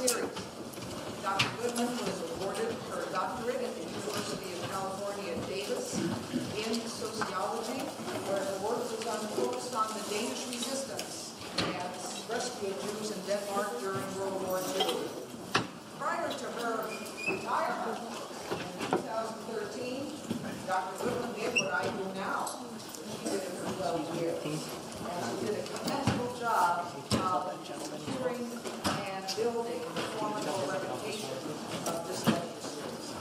series. Dr. Goodman was awarded her doctorate at the University of California, Davis in sociology, where her work was focused on the Danish resistance and rescue of Jews in Denmark during World War II. Prior to her retirement in 2013, Dr. Goodman did what I do now. She did it for 12 years. And she did a commendable job of securing and building the formidable reputation of this lecture series.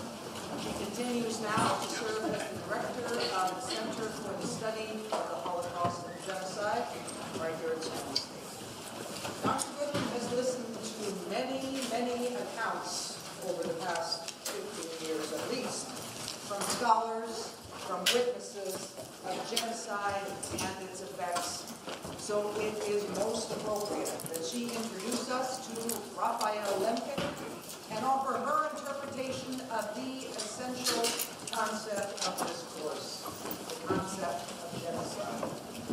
She continues now to serve as the director of the Center for the Study of the Holocaust and Genocide right here at San State. Dr. Goodman has listened to many, many accounts over the past 15 years at least, from scholars, from witnesses of genocide and its effects. So it is most appropriate that she introduce us to Raphael Lemkin and offer her interpretation of the essential concept of this course, the concept of genocide.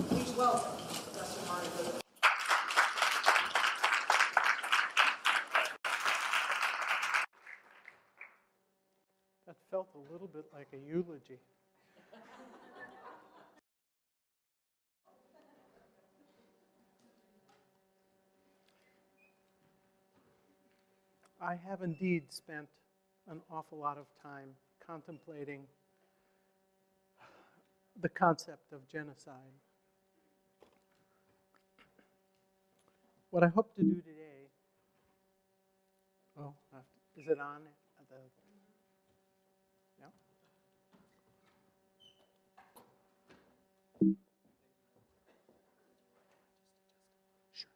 Please welcome Professor Myrna Goodman. That felt a little bit like a eulogy. I have indeed spent an awful lot of time contemplating the concept of genocide. What I hope to do today, is it on? Yeah. Sure.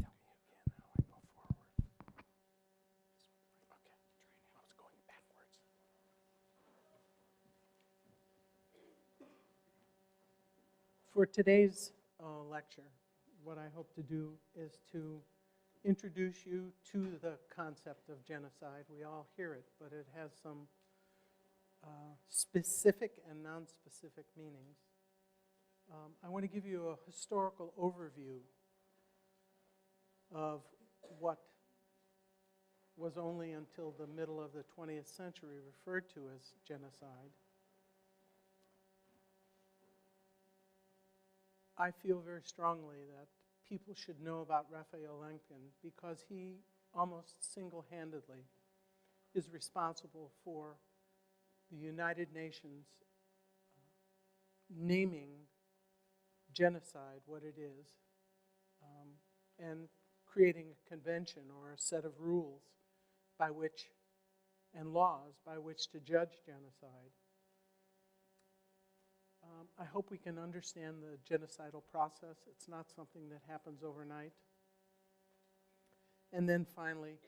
Tell me again how I go forward. Okay, I was going backwards. For today's lecture, what I hope to do is to introduce you to the concept of genocide. We all hear it, but it has some specific and non-specific meanings. I want to give you a historical overview of what was only until the middle of the 20th century referred to as genocide. I feel very strongly that people should know about Raphael Lemkin because he almost single-handedly is responsible for the United Nations naming genocide what it is and creating a convention or a set of rules by which and laws by which to judge genocide. I hope we can understand the genocidal process. It's not something that happens overnight. And then finally,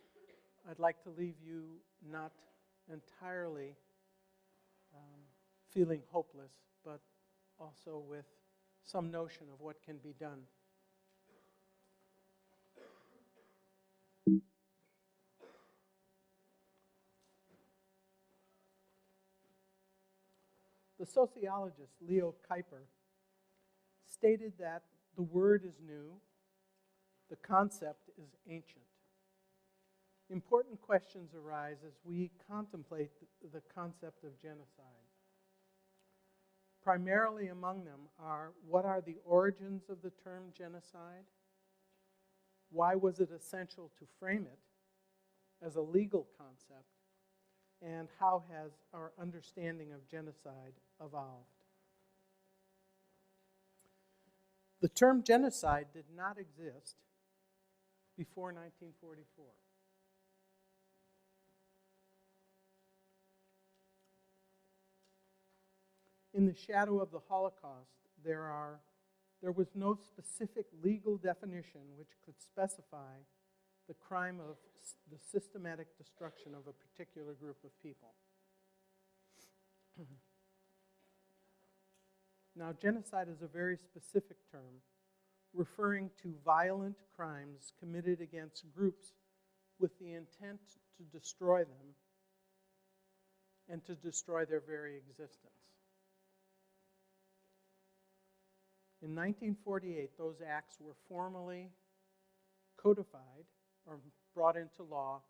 I'd like to leave you not entirely feeling hopeless, but also with some notion of what can be done. The sociologist Leo Kuyper stated that the word is new, the concept is ancient. Important questions arise as we contemplate the concept of genocide. Primarily among them are, what are the origins of the term genocide? Why was it essential to frame it as a legal concept? And how has our understanding of genocide evolved? The term genocide did not exist before 1944. In the shadow of the Holocaust, there was no specific legal definition which could specify the crime of the systematic destruction of a particular group of people. Now, genocide is a very specific term referring to violent crimes committed against groups with the intent to destroy them and to destroy their very existence. In 1948, those acts were formally codified or brought into law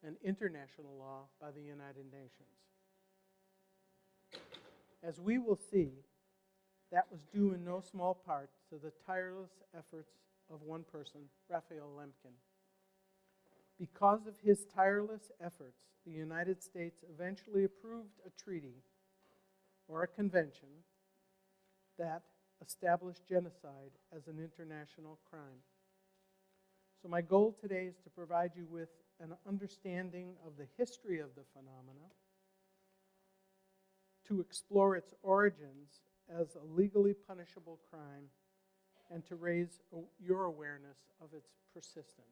and international law by the United Nations. As we will see, that was due in no small part to the tireless efforts of one person, Raphael Lemkin. Because of his tireless efforts, the United States eventually approved a treaty or a convention that established genocide as an international crime. So my goal today is to provide you with an understanding of the history of the phenomena, to explore its origins as a legally punishable crime, and to raise your awareness of its persistence.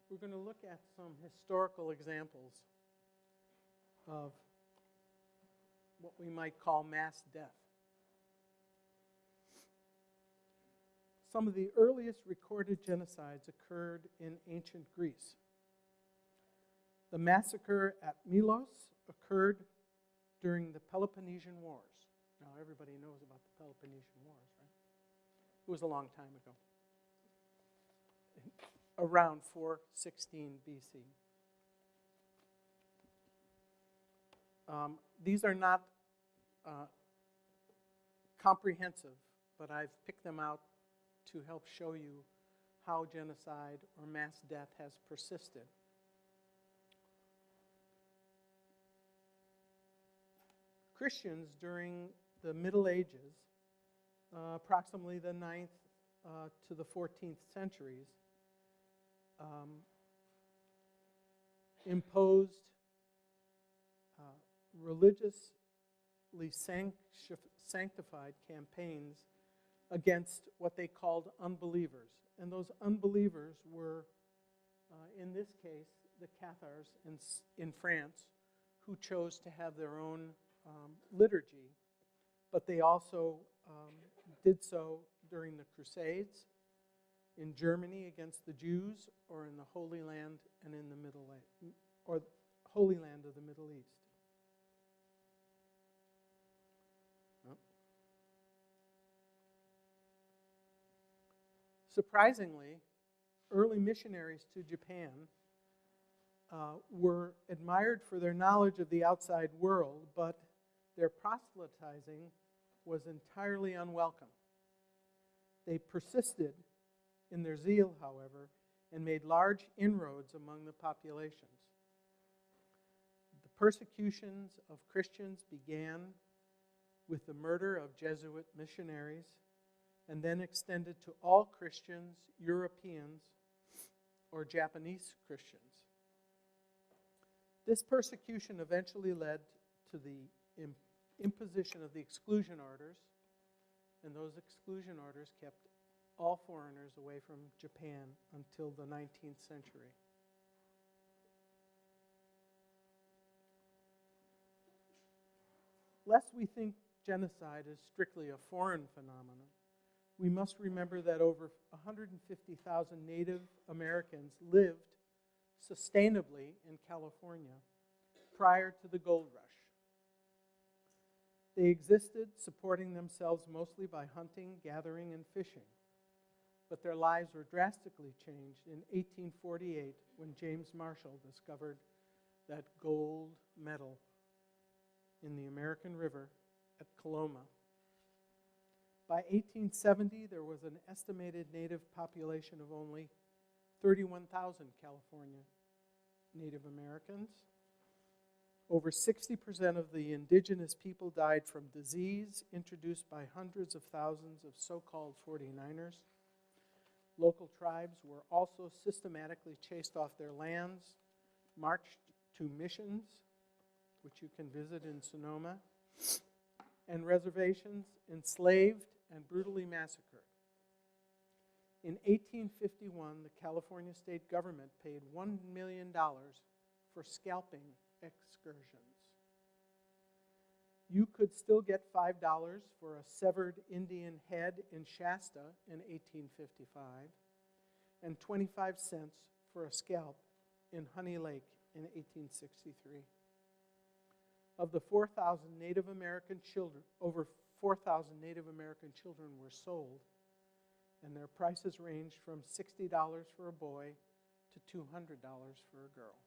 We're going to look at some historical examples of what we might call mass death. Some of the earliest recorded genocides occurred in ancient Greece. The massacre at Milos occurred during the Peloponnesian Wars. Now, everybody knows about the Peloponnesian Wars, right? It was a long time ago, around 416 BC. These are not comprehensive, but I've picked them out to help show you how genocide or mass death has persisted. Christians during the Middle Ages, approximately the 9th to the 14th centuries, imposed religiously sanctified campaigns against what they called unbelievers. And those unbelievers were, in this case, the Cathars in France, who chose to have their own liturgy, but they also did so during the Crusades, in Germany against the Jews, or in the Holy Land and in the Holy Land of the Middle East. Surprisingly, early missionaries to Japan were admired for their knowledge of the outside world, but their proselytizing was entirely unwelcome. They persisted in their zeal, however, and made large inroads among the populations. The persecutions of Christians began with the murder of Jesuit missionaries and then extended to all Christians, Europeans, or Japanese Christians. This persecution eventually led to the imposition of the exclusion orders, and those exclusion orders kept all foreigners away from Japan until the 19th century. Lest we think genocide is strictly a foreign phenomenon, we must remember that over 150,000 Native Americans lived sustainably in California prior to the gold rush. They existed supporting themselves mostly by hunting, gathering, and fishing. But their lives were drastically changed in 1848 when James Marshall discovered that gold medal in the American River at Coloma. By 1870, there was an estimated native population of only 31,000 California Native Americans. Over 60% of the indigenous people died from disease introduced by hundreds of thousands of so-called 49ers. Local tribes were also systematically chased off their lands, marched to missions, which you can visit in Sonoma, and reservations, enslaved and brutally massacred. In 1851, the California state government paid $1 million for scalping excursions. You could still get $5 for a severed Indian head in Shasta in 1855 and 25 cents for a scalp in Honey Lake in 1863. Of the 4,000 Native American children, over 4,000 Native American children were sold. and their prices ranged from $60 for a boy to $200 for a girl.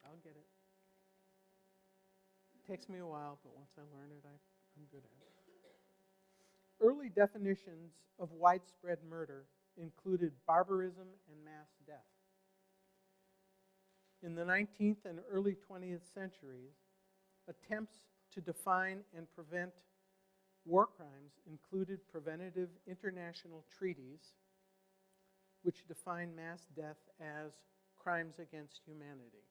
I'll get it. It takes me a while, but once I learn it, I'm good at it. Early definitions of widespread murder included barbarism and mass death. In the 19th and early 20th centuries, attempts to define and prevent war crimes included preventative international treaties, which defined mass death as crimes against humanity.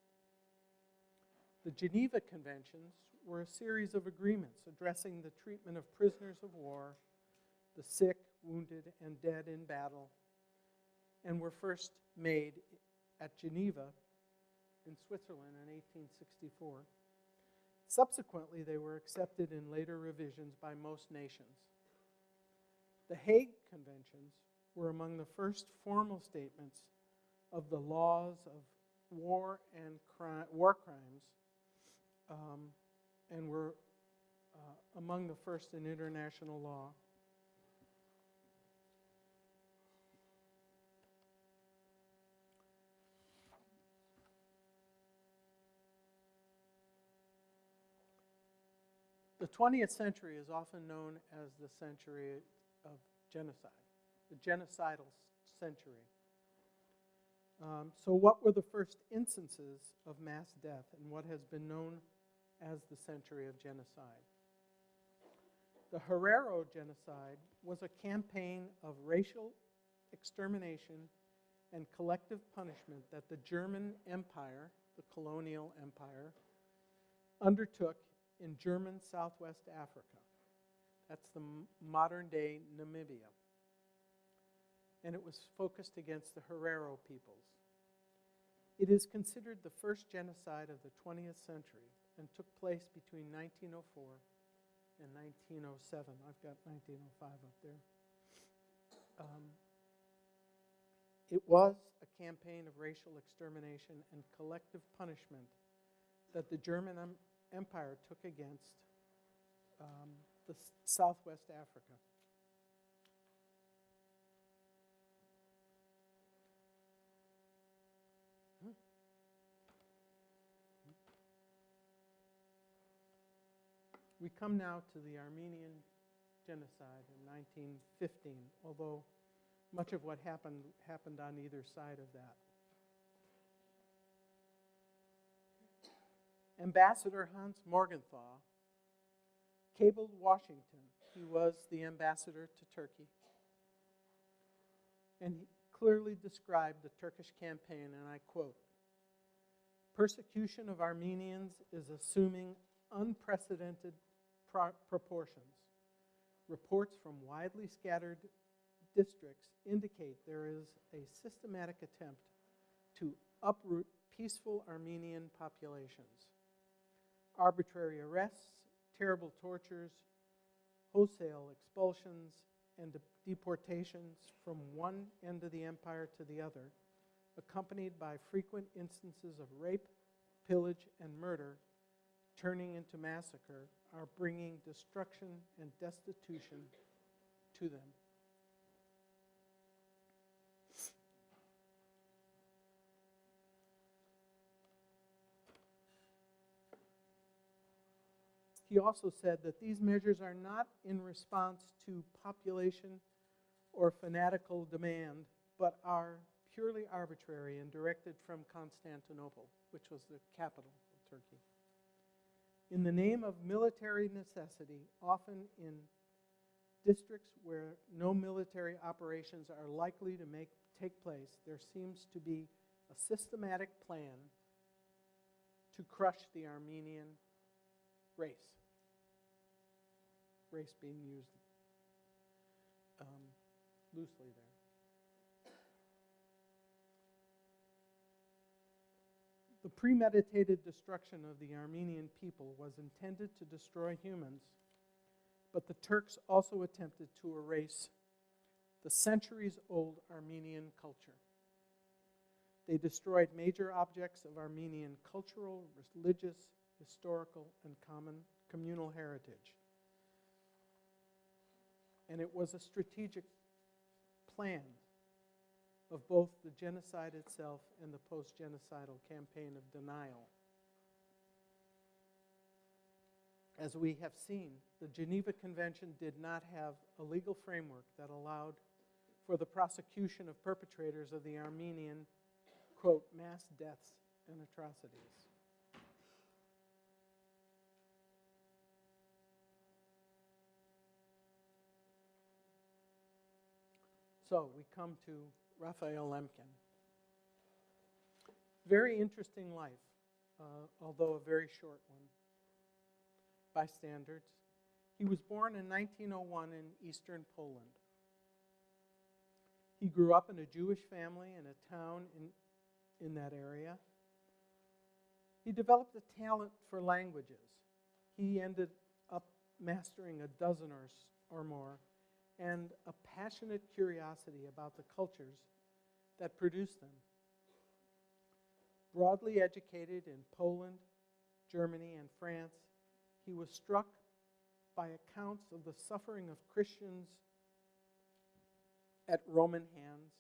The Geneva Conventions were a series of agreements addressing the treatment of prisoners of war, the sick, wounded, and dead in battle, and were first made at Geneva in Switzerland in 1864. Subsequently, they were accepted in later revisions by most nations. The Hague Conventions were among the first formal statements of the laws of war and war crimes, and were among the first in international law. The 20th century is often known as the century of genocide, the genocidal century. So what were the first instances of mass death and what has been known as the century of genocide? The Herero genocide was a campaign of racial extermination and collective punishment that the German Empire, the colonial empire, undertook in German Southwest Africa. That's the modern-day Namibia. And it was focused against the Herero peoples. It is considered the first genocide of the 20th century and took place between 1904 and 1907. I've got 1905 up there. It was a campaign of racial extermination and collective punishment that the German Empire took against the Southwest Africa. We come now to the Armenian genocide in 1915, although much of what happened on either side of that. Ambassador Hans Morgenthau cabled Washington. He was the ambassador to Turkey. And he clearly described the Turkish campaign, and I quote, "Persecution of Armenians is assuming unprecedented proportions. Reports from widely scattered districts indicate there is a systematic attempt to uproot peaceful Armenian populations. Arbitrary arrests, terrible tortures, wholesale expulsions, and deportations from one end of the empire to the other, accompanied by frequent instances of rape, pillage, and murder, turning into massacre, are bringing destruction and destitution to them." He also said that these measures are not in response to population or fanatical demand, but are purely arbitrary and directed from Constantinople, which was the capital of Turkey. In the name of military necessity, often in districts where no military operations are likely to take place, there seems to be a systematic plan to crush the Armenian race. Race being used loosely there. The premeditated destruction of the Armenian people was intended to destroy humans, but the Turks also attempted to erase the centuries-old Armenian culture. They destroyed major objects of Armenian cultural, religious, historical, and communal heritage. And it was a strategic plan of both the genocide itself and the post-genocidal campaign of denial. As we have seen, the Geneva Convention did not have a legal framework that allowed for the prosecution of perpetrators of the Armenian, quote, mass deaths and atrocities. So we come to Raphael Lemkin. Very interesting life, although a very short one by standards. He was born in 1901 in eastern Poland. He grew up in a Jewish family in a town in that area. He developed a talent for languages. He ended up mastering a dozen or more, and a passionate curiosity about the cultures that produced them. Broadly educated in Poland, Germany, and France, he was struck by accounts of the suffering of Christians at Roman hands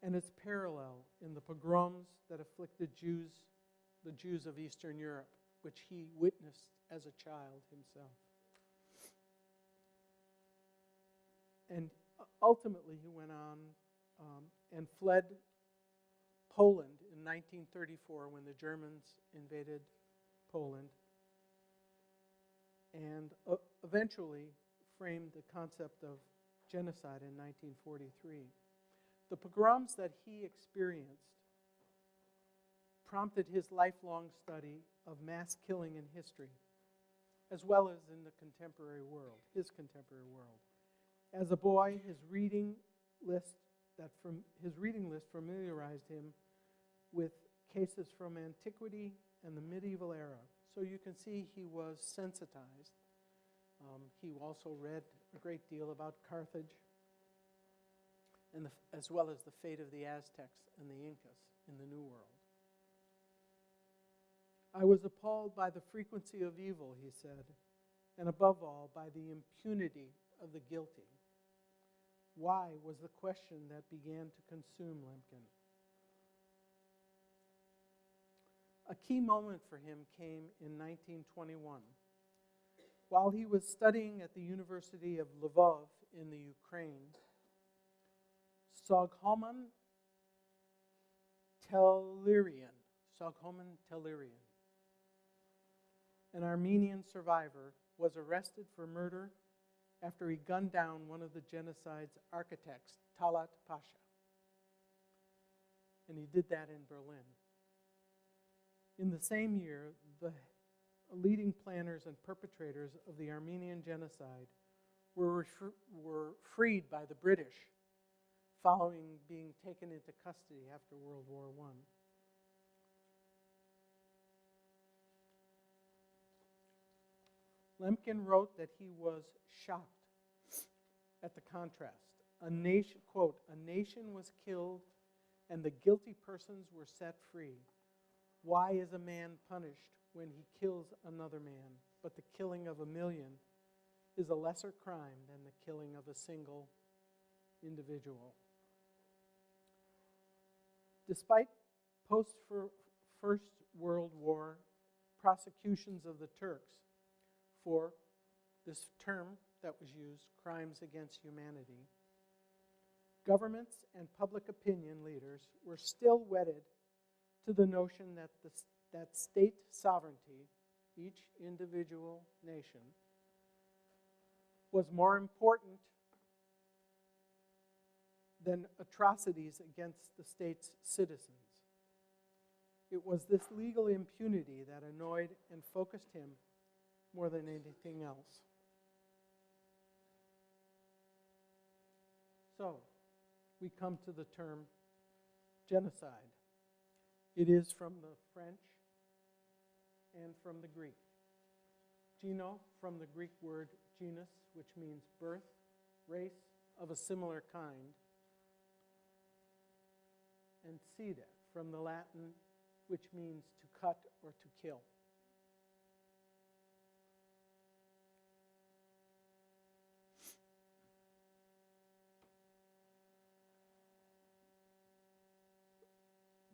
and its parallel in the pogroms that afflicted the Jews of Eastern Europe, which he witnessed as a child himself. And ultimately, he went on and fled Poland in 1934 when the Germans invaded Poland, and eventually framed the concept of genocide in 1943. The pogroms that he experienced prompted his lifelong study of mass killing in history, as well as in the contemporary world, his contemporary world. As a boy, his reading list familiarized him with cases from antiquity and the medieval era. So you can see he was sensitized. He also read a great deal about Carthage, and as well as the fate of the Aztecs and the Incas in the New World. I was appalled by the frequency of evil, he said, and above all, by the impunity of the guilty. Why was the question that began to consume Lemkin. A key moment for him came in 1921. While he was studying at the University of Lvov in the Ukraine, Soghoman Tehlirian, an Armenian survivor, was arrested for murder after he gunned down one of the genocide's architects, Talat Pasha. And he did that in Berlin. In the same year, the leading planners and perpetrators of the Armenian genocide were freed by the British following being taken into custody after World War I. Lemkin wrote that he was shocked at the contrast. A nation, quote, "A nation was killed and the guilty persons were set free. Why is a man punished when he kills another man, but the killing of 1,000,000 is a lesser crime than the killing of a single individual?" Despite post-First World War prosecutions of the Turks for this term that was used, crimes against humanity, governments and public opinion leaders were still wedded to the notion that that state sovereignty, each individual nation, was more important than atrocities against the state's citizens. It was this legal impunity that annoyed and focused him more than anything else. So, we come to the term genocide. It is from the French and from the Greek. Geno, from the Greek word genus, which means birth, race of a similar kind, and cede, from the Latin, which means to cut or to kill.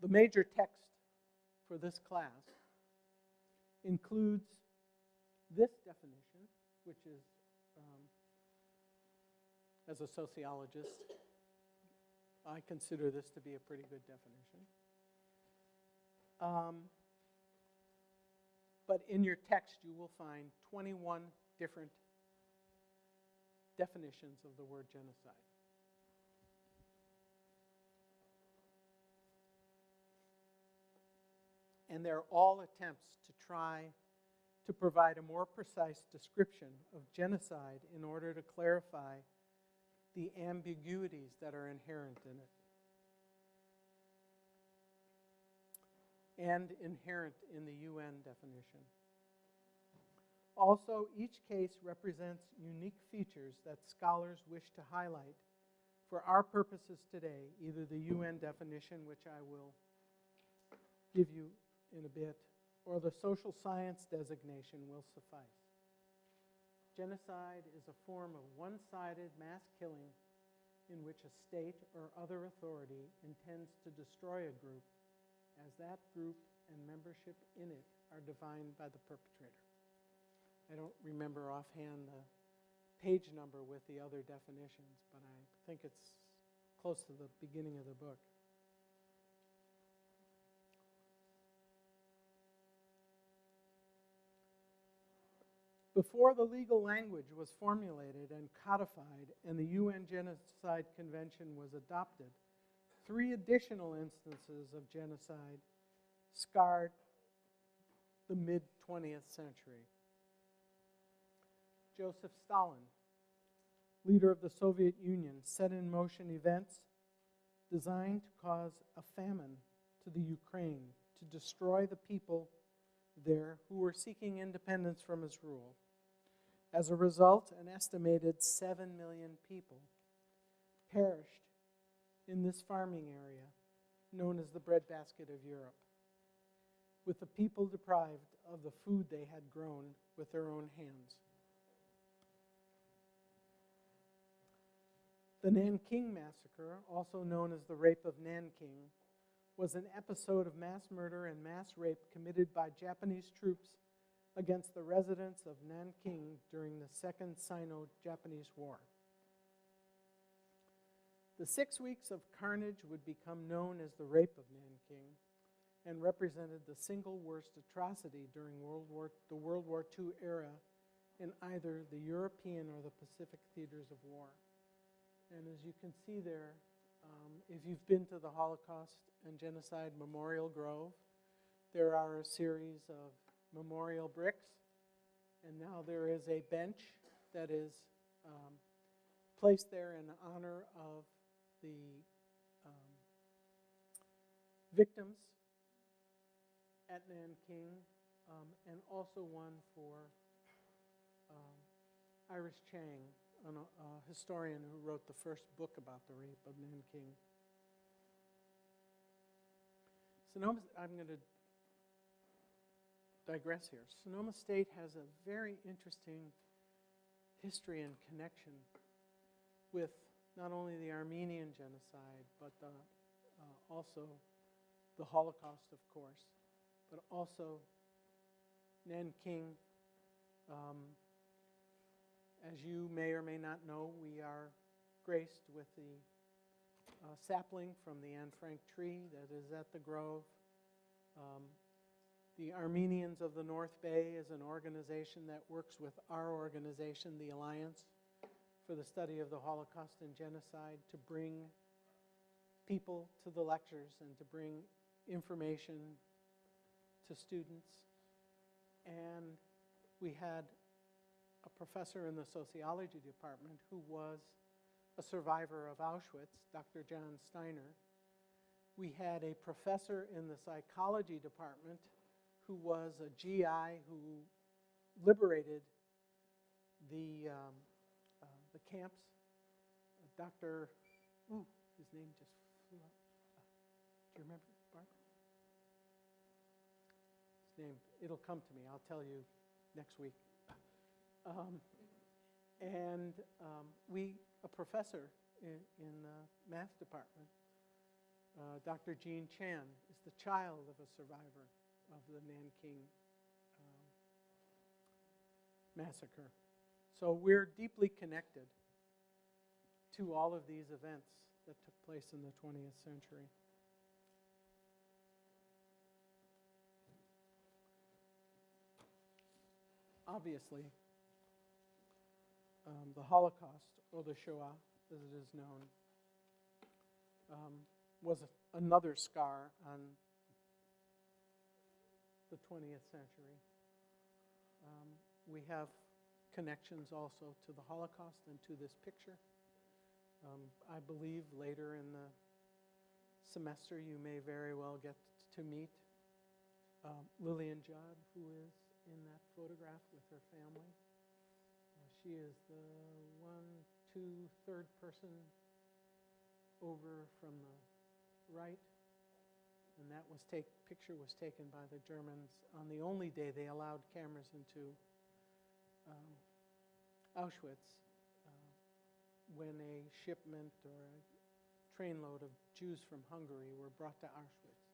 The major text for this class includes this definition, which is, as a sociologist, I consider this to be a pretty good definition. But in your text, you will find 21 different definitions of the word genocide. And they're all attempts to try to provide a more precise description of genocide in order to clarify the ambiguities that are inherent in it and inherent in the UN definition. Also, each case represents unique features that scholars wish to highlight for our purposes today, either the UN definition, which I will give you in a bit, or the social science designation will suffice. Genocide is a form of one-sided mass killing in which a state or other authority intends to destroy a group as that group and membership in it are defined by the perpetrator. I don't remember offhand the page number with the other definitions, but I think it's close to the beginning of the book. Before the legal language was formulated and codified and the UN Genocide Convention was adopted, 3 additional instances of genocide scarred the mid-20th century. Joseph Stalin, leader of the Soviet Union, set in motion events designed to cause a famine to the Ukraine, to destroy the people there who were seeking independence from his rule. As a result, an estimated 7 million people perished in this farming area known as the breadbasket of Europe, with the people deprived of the food they had grown with their own hands. The Nanking Massacre, also known as the Rape of Nanking, was an episode of mass murder and mass rape committed by Japanese troops against the residents of Nanking during the Second Sino-Japanese War. The 6 weeks of carnage would become known as the Rape of Nanking and represented the single worst atrocity during the World War II era in either the European or the Pacific theaters of war. And as you can see there, if you've been to the Holocaust and Genocide Memorial Grove, there are a series of memorial bricks, and now there is a bench that is placed there in honor of the victims at Nanking, and also one for Iris Chang, a historian who wrote the first book about the rape of Nanking. Sonoma, I'm going to digress here. Sonoma State has a very interesting history and connection with not only the Armenian genocide, but also the Holocaust, of course, but also Nanking. As you may or may not know, we are graced with the sapling from the Anne Frank tree that is at the Grove. The Armenians of the North Bay is an organization that works with our organization, the Alliance for the Study of the Holocaust and Genocide, to bring people to the lectures and to bring information to students. And we had a professor in the sociology department who was a survivor of Auschwitz, Dr. John Steiner. We had a professor in the psychology department who was a GI who liberated the camps. Dr. His name just flew up. Do you remember, Barb? His name, it'll come to me. I'll tell you next week. A professor in the math department Dr. Jean Chan is the child of a survivor of the Nanking massacre. So we're deeply connected to all of these events that took place in the 20th century. Obviously, the Holocaust, or the Shoah, as it is known, was another scar on the 20th century. We have connections also to the Holocaust and to this picture. I believe later in the semester you may very well get to meet Lillian Judd, who is in that photograph with her family. She is the third person over from the right, and that picture was taken by the Germans on the only day they allowed cameras into Auschwitz, when a shipment or a trainload of Jews from Hungary were brought to Auschwitz.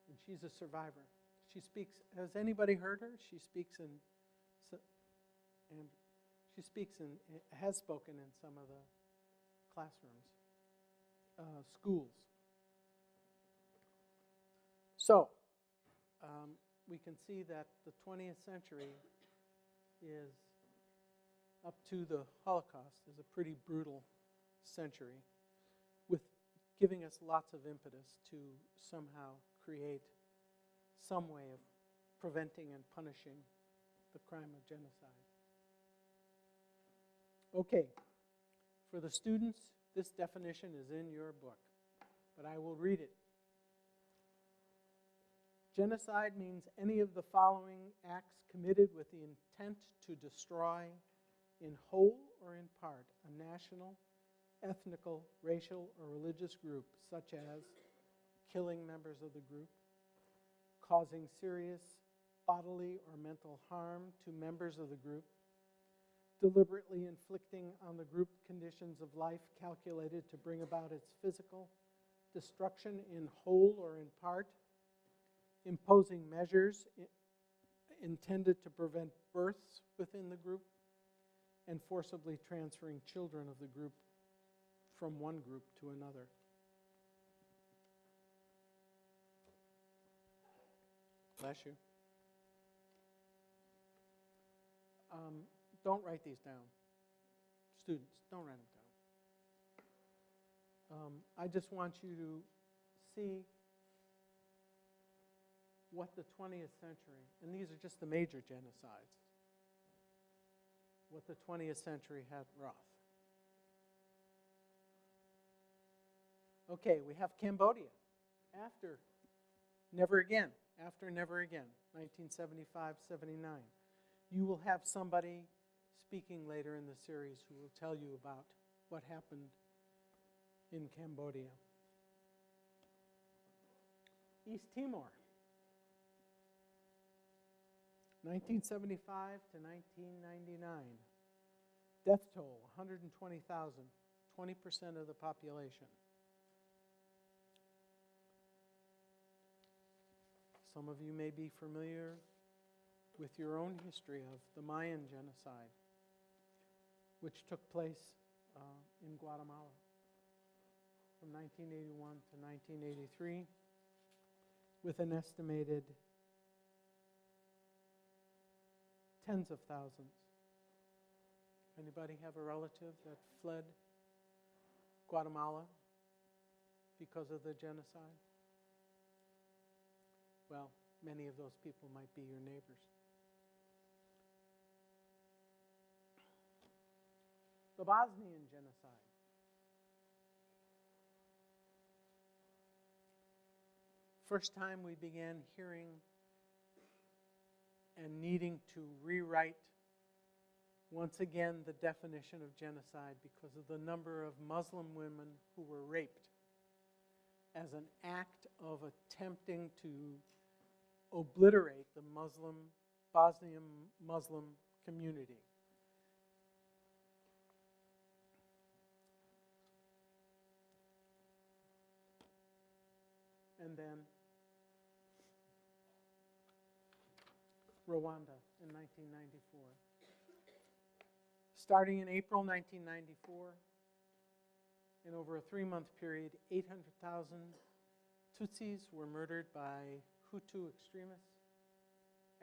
And she's a survivor. She speaks, has anybody heard her? She speaks has spoken in some of the classrooms, schools. So, we can see that the 20th century is, up to the Holocaust, is a pretty brutal century, with giving us lots of impetus to somehow create some way of preventing and punishing the crime of genocide. Okay, for the students, this definition is in your book, but I will read it. Genocide means any of the following acts committed with the intent to destroy, in whole or in part, a national, ethnical, racial, or religious group, such as killing members of the group, causing serious bodily or mental harm to members of the group, deliberately inflicting on the group conditions of life calculated to bring about its physical destruction in whole or in part, imposing measures intended to prevent births within the group, and forcibly transferring children of the group from one group to another. Bless you. Don't write these down. Students, don't write them down. I just want you to see what the 20th century, and these are just the major genocides, what the 20th century had wrought. Okay, we have Cambodia. After Never Again, 1975-79. You will have somebody speaking later in the series who will tell you about what happened in Cambodia. East Timor, 1975 to 1999. Death toll, 120,000, 20% of the population. Some of you may be familiar with your own history of the Mayan genocide, which took place in Guatemala from 1981 to 1983, with an estimated tens of thousands. Anybody have a relative that fled Guatemala because of the genocide? Well, many of those people might be your neighbors. The Bosnian genocide. First time we began hearing and needing to rewrite once again the definition of genocide because of the number of Muslim women who were raped as an act of attempting to obliterate the Bosnian Muslim community. and then Rwanda in 1994. Starting in April 1994, in over a 3-month period, 800,000 Tutsis were murdered by Hutu extremists.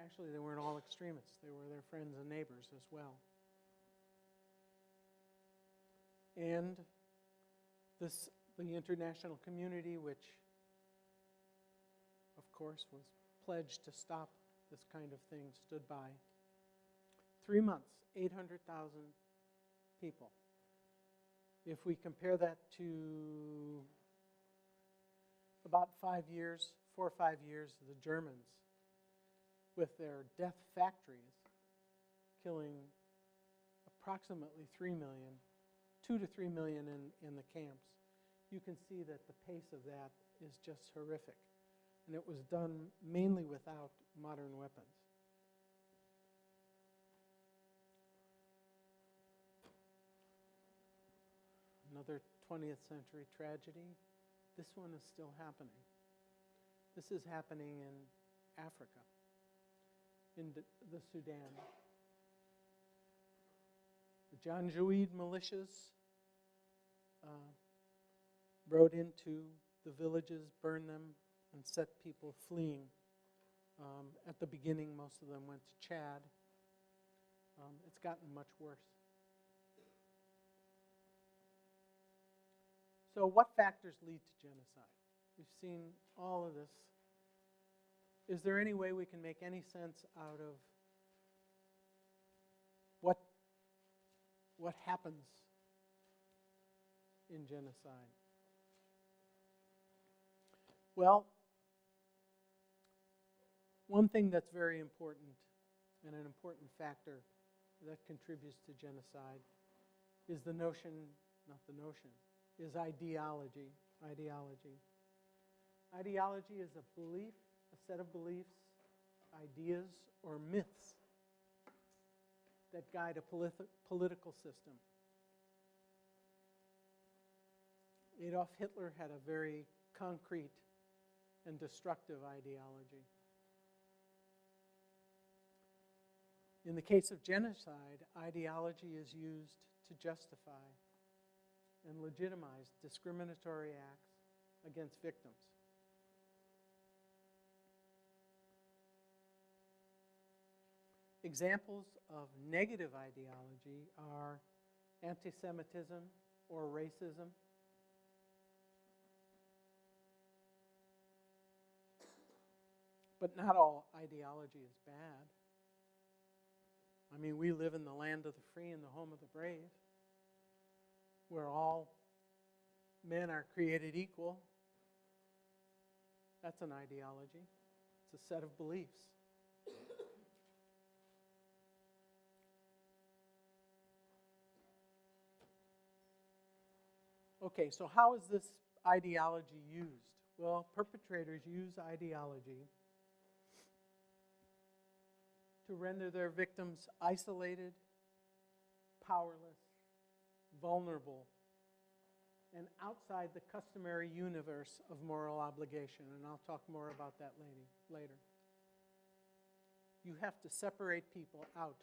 Actually, they weren't all extremists. They were their friends and neighbors as well. And the international community, which, of course, was pledged to stop this kind of thing, stood by. 3 months, 800,000 people. If we compare that to about 4 or 5 years, the Germans, with their death factories, killing approximately 3 million, 2 to 3 million in the camps, you can see that the pace of that is just horrific. And it was done mainly without modern weapons. Another 20th century tragedy. This one is still happening. This is happening in Africa, in the Sudan. The Janjaweed militias rode into the villages, burned them, and set people fleeing. At the beginning, most of them went to Chad. It's gotten much worse. So what factors lead to genocide? We've seen all of this. Is there any way we can make any sense out of what happens in genocide? Well, one thing that's very important and an important factor that contributes to genocide is the notion, not the notion, is ideology. Ideology is a belief, a set of beliefs, ideas, or myths that guide a political system. Adolf Hitler had a very concrete and destructive ideology. In the case of genocide, ideology is used to justify and legitimize discriminatory acts against victims. Examples of negative ideology are anti-Semitism or racism, but not all ideology is bad. I mean, we live in the land of the free and the home of the brave, where all men are created equal. That's an ideology. It's a set of beliefs. Okay, so how is this ideology used? Well, perpetrators use ideology to render their victims isolated, powerless, vulnerable, and outside the customary universe of moral obligation. And I'll talk more about that later. You have to separate people out.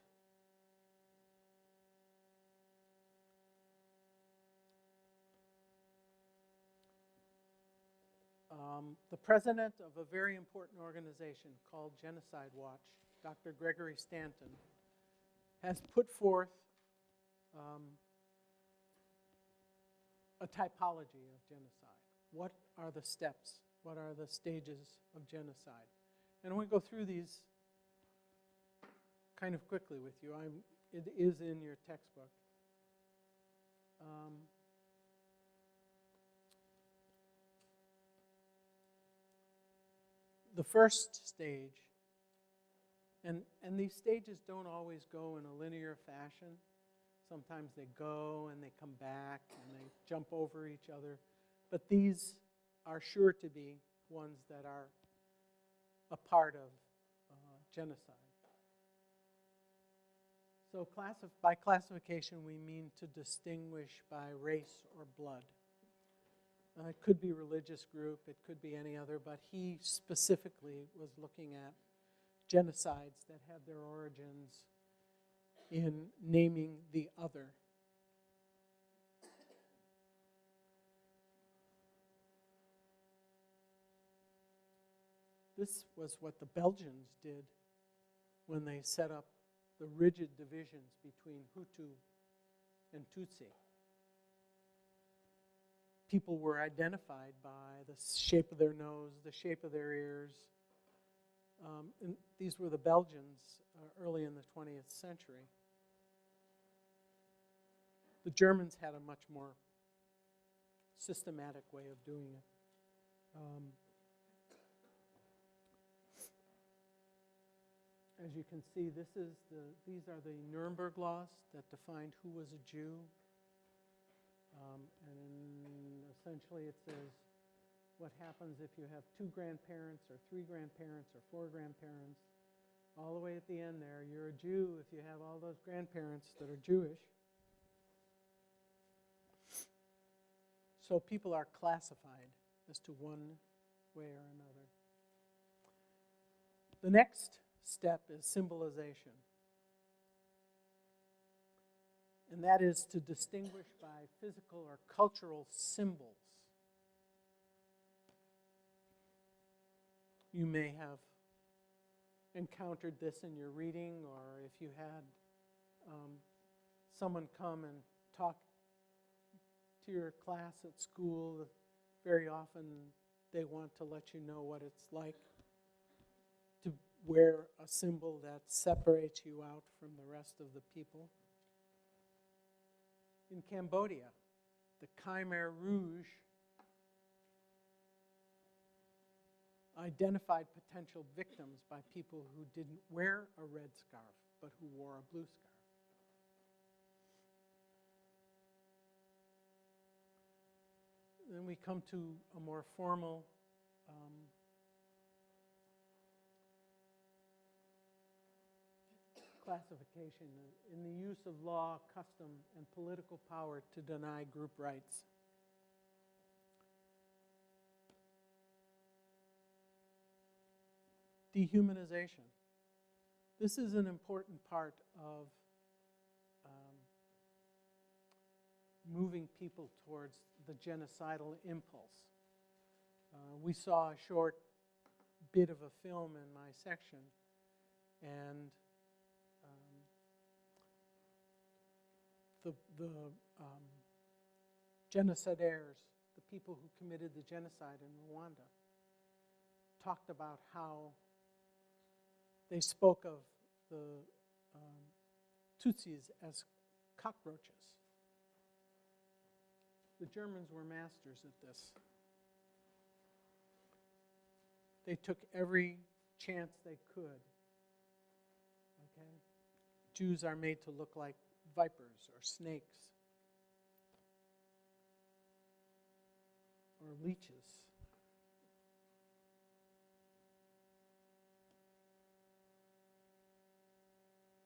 The president of a very important organization called Genocide Watch, Dr. Gregory Stanton, has put forth a typology of genocide. What are the steps? What are the stages of genocide? And I'm going to go through these kind of quickly with you. It is in your textbook. The first stage, and these stages don't always go in a linear fashion. Sometimes they go and they come back and they jump over each other. But these are sure to be ones that are a part of genocide. So by classification, we mean to distinguish by race or blood. It could be religious group, it could be any other, but he specifically was looking at genocides that had their origins in naming the other. This was what the Belgians did when they set up the rigid divisions between Hutu and Tutsi. People were identified by the shape of their nose, the shape of their ears. And these were the Belgians early in the 20th century. The Germans had a much more systematic way of doing it. As you can see, these are the Nuremberg laws that defined who was a Jew. And essentially it says what happens if you have 2 grandparents or 3 grandparents or 4 grandparents. All the way at the end there, you're a Jew if you have all those grandparents that are Jewish. So people are classified as to one way or another. The next step is symbolization. And that is to distinguish by physical or cultural symbols. You may have encountered this in your reading, or if you had someone come and talk to your class at school, very often they want to let you know what it's like to wear a symbol that separates you out from the rest of the people. In Cambodia, the Khmer Rouge identified potential victims by people who didn't wear a red scarf, but who wore a blue scarf. Then we come to a more formal classification in the use of law, custom, and political power to deny group rights. Dehumanization. This is an important part of moving people towards the genocidal impulse. We saw a short bit of a film in my section, and the genocidaires, the people who committed the genocide in Rwanda, talked about how they spoke of the Tutsis as cockroaches. The Germans were masters at this. They took every chance they could. Okay? Jews are made to look like vipers or snakes or leeches.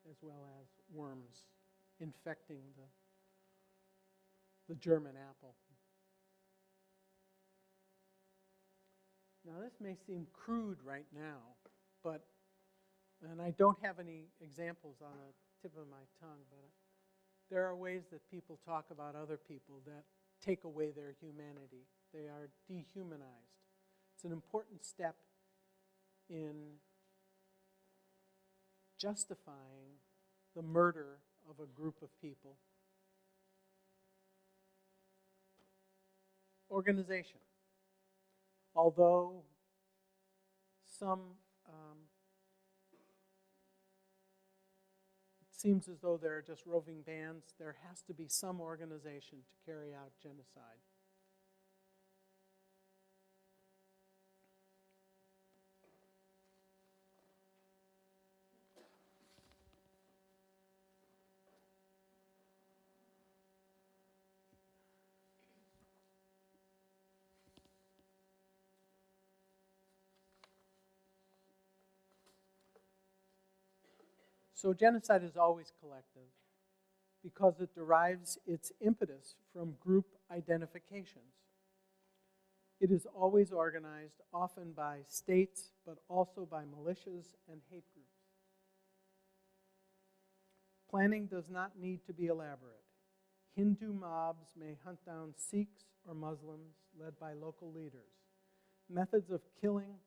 As well as worms infecting the German apple. Now this may seem crude right now, and I don't have any examples on the tip of my tongue, but there are ways that people talk about other people that take away their humanity. They are dehumanized. It's an important step in justifying the murder of a group of people. Organization. Although some it seems as though there are just roving bands, there has to be some organization to carry out genocide. So genocide is always collective because it derives its impetus from group identifications. It is always organized, often by states, but also by militias and hate groups. Planning does not need to be elaborate. Hindu mobs may hunt down Sikhs or Muslims led by local leaders. Methods of killing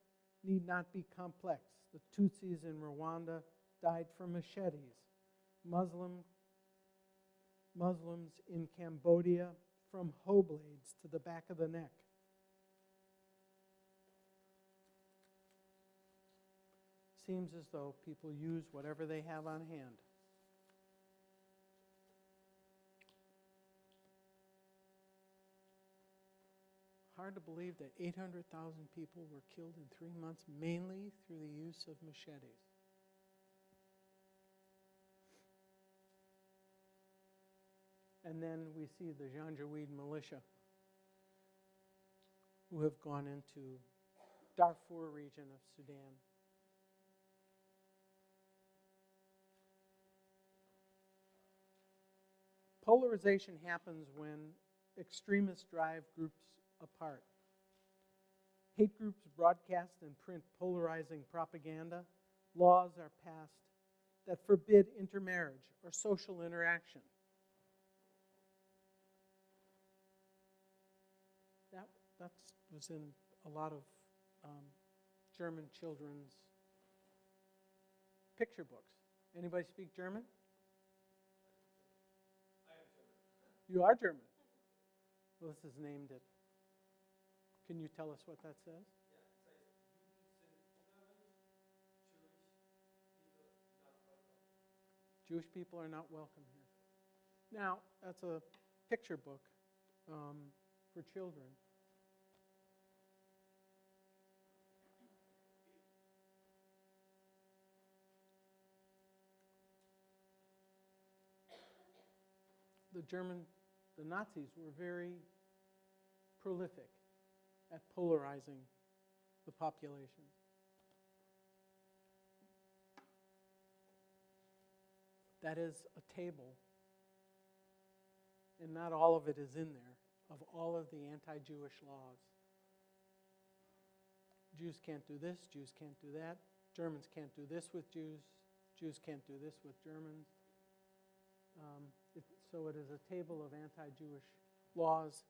need not be complex. The Tutsis in Rwanda died from machetes. Muslims in Cambodia from hoe blades to the back of the neck. Seems as though people use whatever they have on hand. Hard to believe that 800,000 people were killed in 3 months, mainly through the use of machetes. And then we see the Janjaweed militia who have gone into Darfur region of Sudan. Polarization happens when extremists drive groups apart. Hate groups broadcast and print polarizing propaganda. Laws are passed that forbid intermarriage or social interaction. That was in a lot of German children's picture books. Anybody speak German? I am German. You are German. Well, this is named it. Can you tell us what that says? Yeah, it says, Jewish people are not welcome here. Now, that's a picture book for children. The Nazis were very prolific at polarizing the population. That is a table, and not all of it is in there, of all of the anti-Jewish laws. Jews can't do this, Jews can't do that, Germans can't do this with Jews, Jews can't do this with Germans. So it is a table of anti-Jewish laws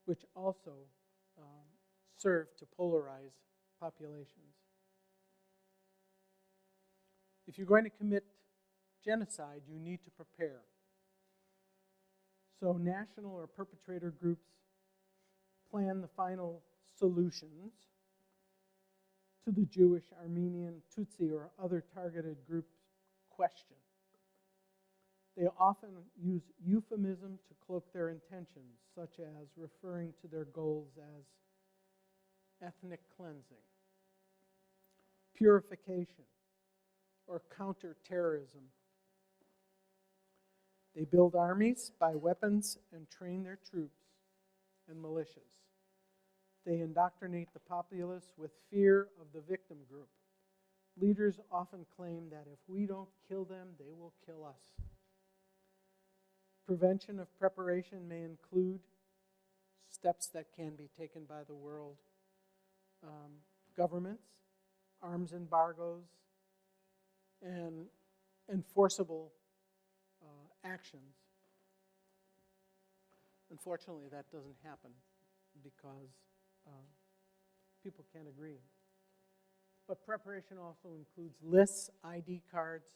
which also serve to polarize populations. If you're going to commit genocide, you need to prepare. So national or perpetrator groups plan the final solutions to the Jewish, Armenian, Tutsi, or other targeted groups' question. They often use euphemism to cloak their intentions, such as referring to their goals as ethnic cleansing, purification, or counter-terrorism. They build armies, buy weapons, and train their troops and militias. They indoctrinate the populace with fear of the victim group. Leaders often claim that if we don't kill them, they will kill us. Prevention of preparation may include steps that can be taken by the world governments, arms embargoes, and enforceable actions. Unfortunately, that doesn't happen because people can't agree. But preparation also includes lists, ID cards,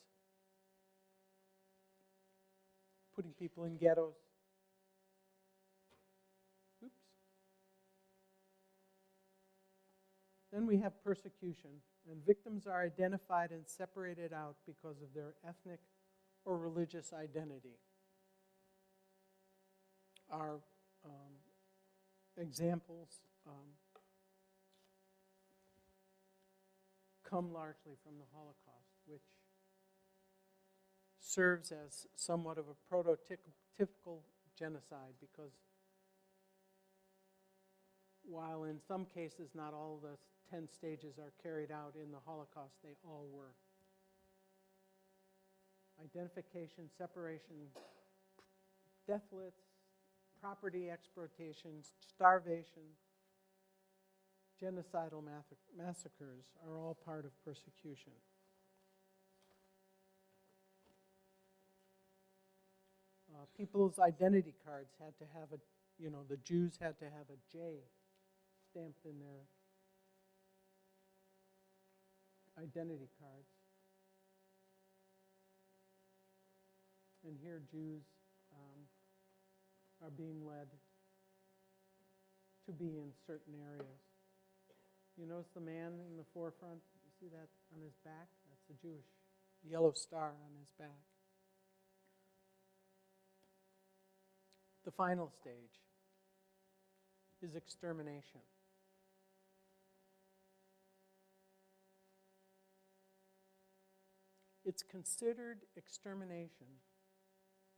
putting people in ghettos. Oops. Then we have persecution, and victims are identified and separated out because of their ethnic or religious identity. Our examples come largely from the Holocaust, which serves as somewhat of a prototypical genocide, because while in some cases not all the 10 stages are carried out in the Holocaust, they all were. Identification, separation, death lists, property exploitation, starvation, genocidal massacres are all part of persecution. People's identity cards had to have the Jews had to have a J stamped in their identity cards. And here Jews are being led to be in certain areas. You notice the man in the forefront? You see that on his back? That's a Jewish yellow star on his back. The final stage is extermination. It's considered extermination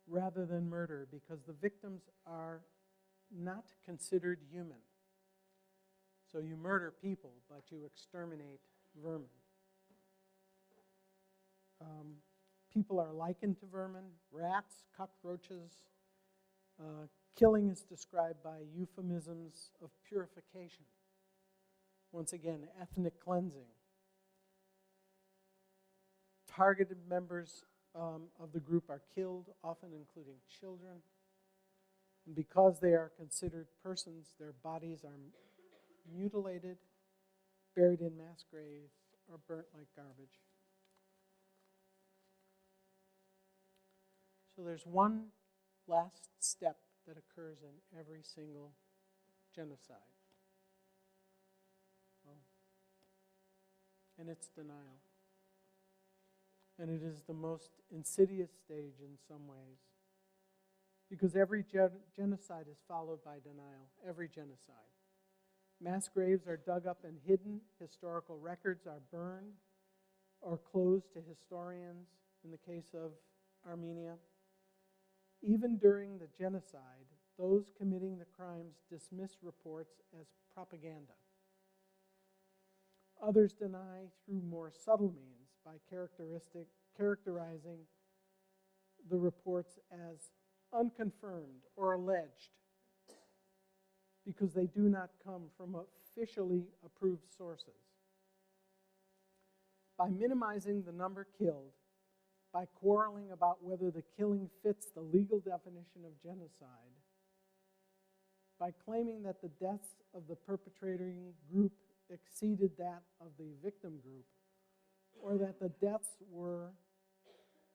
rather than murder because the victims are not considered human. So you murder people, but you exterminate vermin. People are likened to vermin, rats, cockroaches. Killing is described by euphemisms of purification. Once again, ethnic cleansing. Targeted members of the group are killed, often including children. And because they are considered persons, their bodies are mutilated, buried in mass graves, or burnt like garbage. So there's one last step that occurs in every single genocide. And it's denial. And it is the most insidious stage in some ways. Because every genocide is followed by denial. Every genocide. Mass graves are dug up and hidden. Historical records are burned or closed to historians in the case of Armenia. Even during the genocide, those committing the crimes dismiss reports as propaganda. Others deny through more subtle means by characterizing the reports as unconfirmed or alleged because they do not come from officially approved sources. By minimizing the number killed, by quarreling about whether the killing fits the legal definition of genocide, by claiming that the deaths of the perpetrating group exceeded that of the victim group, or that the deaths were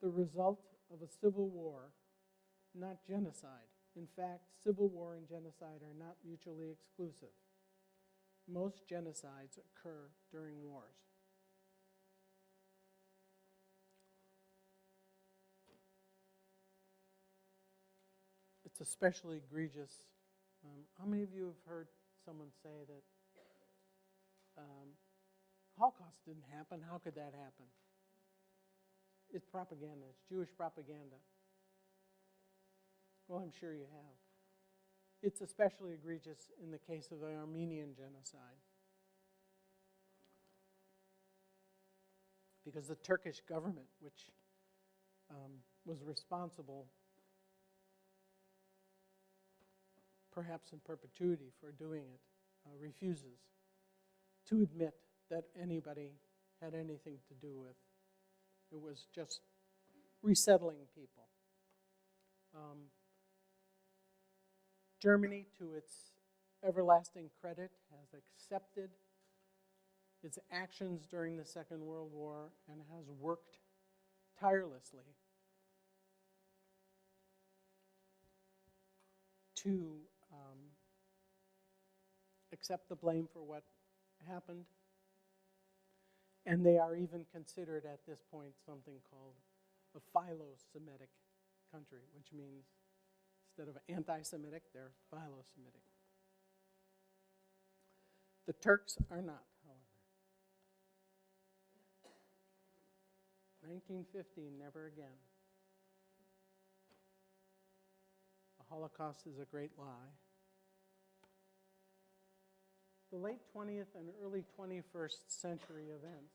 the result of a civil war, not genocide. In fact, civil war and genocide are not mutually exclusive. Most genocides occur during wars. It's especially egregious. How many of you have heard someone say that Holocaust didn't happen? How could that happen? It's propaganda. It's Jewish propaganda. Well, I'm sure you have. It's especially egregious in the case of the Armenian genocide. Because the Turkish government, which was responsible perhaps in perpetuity for doing it, refuses to admit that anybody had anything to do with. It was just resettling people. Germany, to its everlasting credit, has accepted its actions during the Second World War and has worked tirelessly to accept the blame for what happened. And they are even considered at this point something called a philo-Semitic country, which means instead of anti-Semitic, they're philo-Semitic. The Turks are not, however. 1915, never again. The Holocaust is a great lie. The late 20th and early 21st century events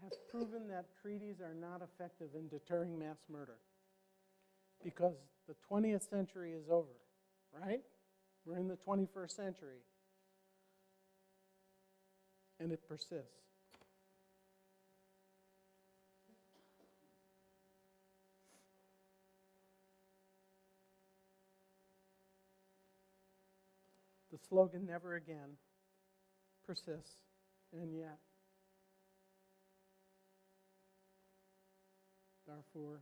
have proven that treaties are not effective in deterring mass murder because the 20th century is over, right? We're in the 21st century. and it persists. The slogan, "Never Again," persists, and yet Darfur.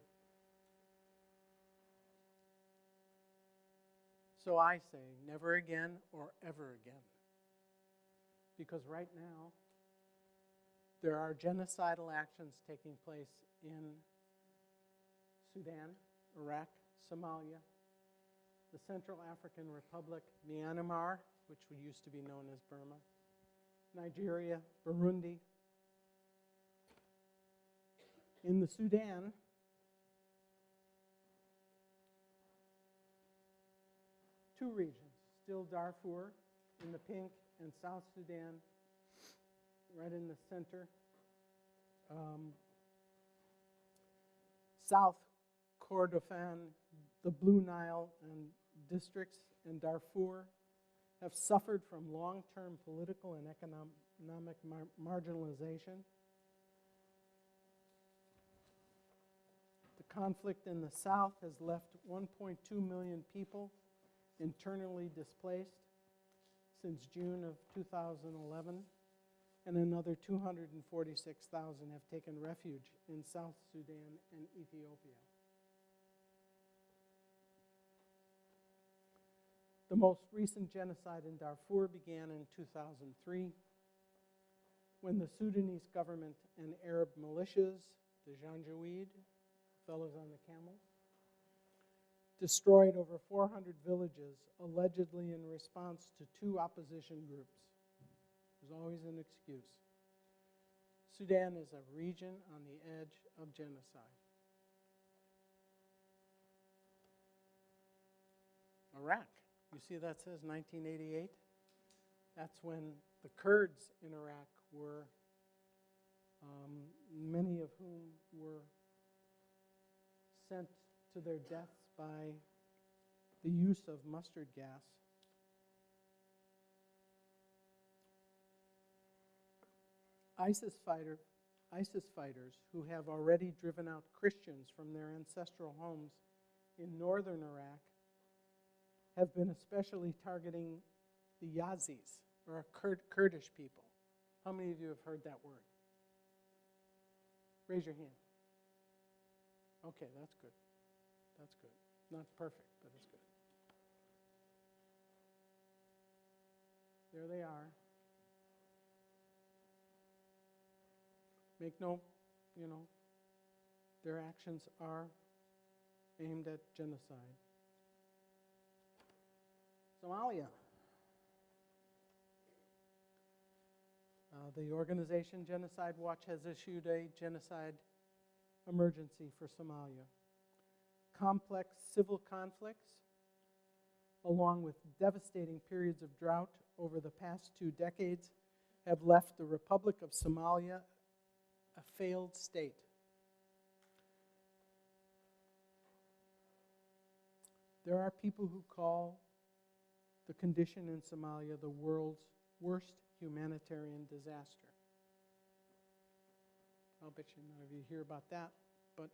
So I say, never again or ever again. Because right now, there are genocidal actions taking place in Sudan, Iraq, Somalia, the Central African Republic, Myanmar, which used to be known as Burma, Nigeria, Burundi. In the Sudan, two regions, still Darfur in the pink and South Sudan right in the center. South Kordofan, the Blue Nile and districts in Darfur have suffered from long-term political and economic marginalization. The conflict in the south has left 1.2 million people internally displaced since June of 2011, and another 246,000 have taken refuge in South Sudan and Ethiopia. The most recent genocide in Darfur began in 2003 when the Sudanese government and Arab militias, the Janjaweed, fellows on the camels, destroyed over 400 villages, allegedly in response to two opposition groups. There's always an excuse. Sudan is a region on the edge of genocide. Iraq, you see that says 1988? That's when the Kurds in Iraq were, many of whom were sent to their deaths by the use of mustard gas. ISIS fighters who have already driven out Christians from their ancestral homes in northern Iraq have been especially targeting the Yazis, or Kurdish people. How many of you have heard that word? Raise your hand. Okay, that's good. That's good. Not perfect, but it's good. There they are. Make no, their actions are aimed at genocide. Somalia. The organization Genocide Watch has issued a genocide emergency for Somalia. Complex civil conflicts, along with devastating periods of drought over the past 2 decades, have left the Republic of Somalia a failed state. There are people who call the condition in Somalia the world's worst humanitarian disaster. I'll bet you none of you hear about that, but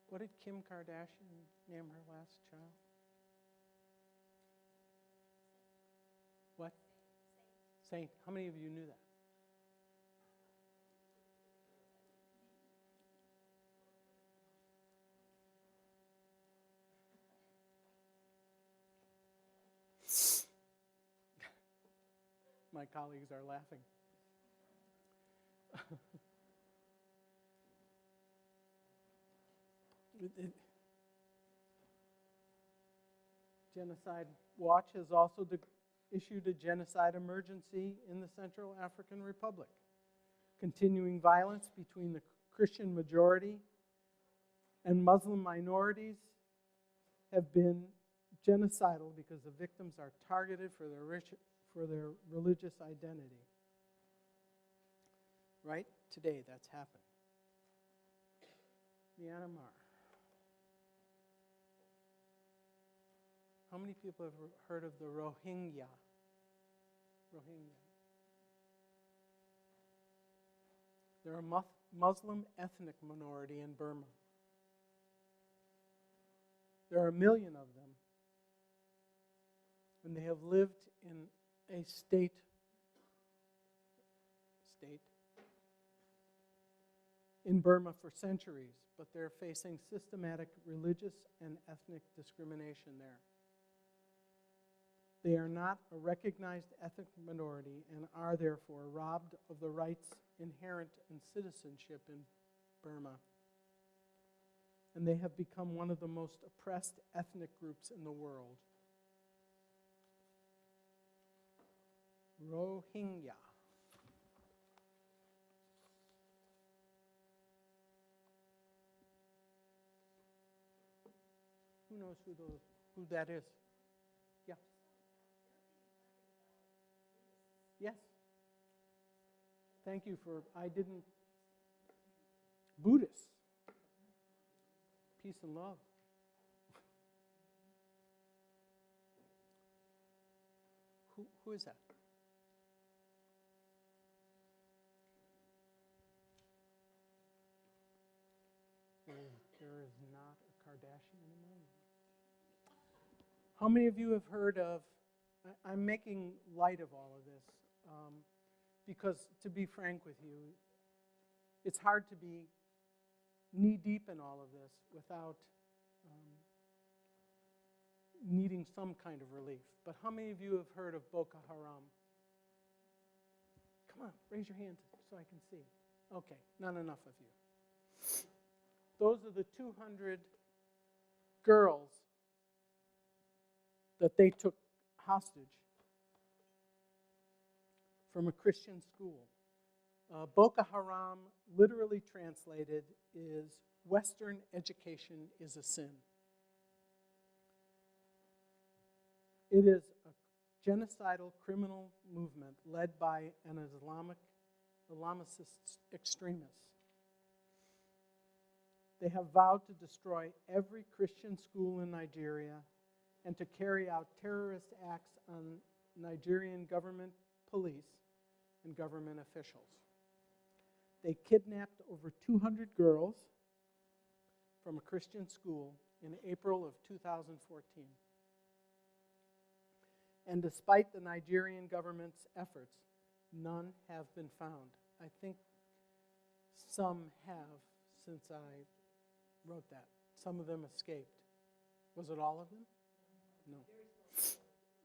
what did Kim Kardashian name her last child? What? Saint. How many of you knew that? My colleagues are laughing. Genocide Watch has also issued a genocide emergency in the Central African Republic. Continuing violence between the Christian majority and Muslim minorities have been genocidal because the victims are targeted for their religious identity. Right? Today, that's happening. Myanmar. How many people have heard of the Rohingya? Rohingya. They're a Muslim ethnic minority in Burma. There are 1 million of them, and they have lived in a state in Burma for centuries, but they're facing systematic religious and ethnic discrimination there. They are not a recognized ethnic minority and are therefore robbed of the rights inherent in citizenship in Burma. And they have become one of the most oppressed ethnic groups in the world. Rohingya. Who knows who that is? Yeah. Yes. Thank you for, Buddhists. Peace and love. Who is that? There is not a Kardashian among them. How many of you have heard of, I'm making light of all of this, because to be frank with you, it's hard to be knee-deep in all of this without needing some kind of relief. But how many of you have heard of Boko Haram? Come on, raise your hand so I can see. Okay, not enough of you. Those are the 200 girls that they took hostage from a Christian school. Boko Haram, literally translated, is Western education is a sin. It is a genocidal criminal movement led by an Islamicist extremist. They have vowed to destroy every Christian school in Nigeria and to carry out terrorist acts on Nigerian government, police, and government officials. They kidnapped over 200 girls from a Christian school in April of 2014. And despite the Nigerian government's efforts, none have been found. I think some have since I wrote that. Some of them escaped. Was it all of them? No.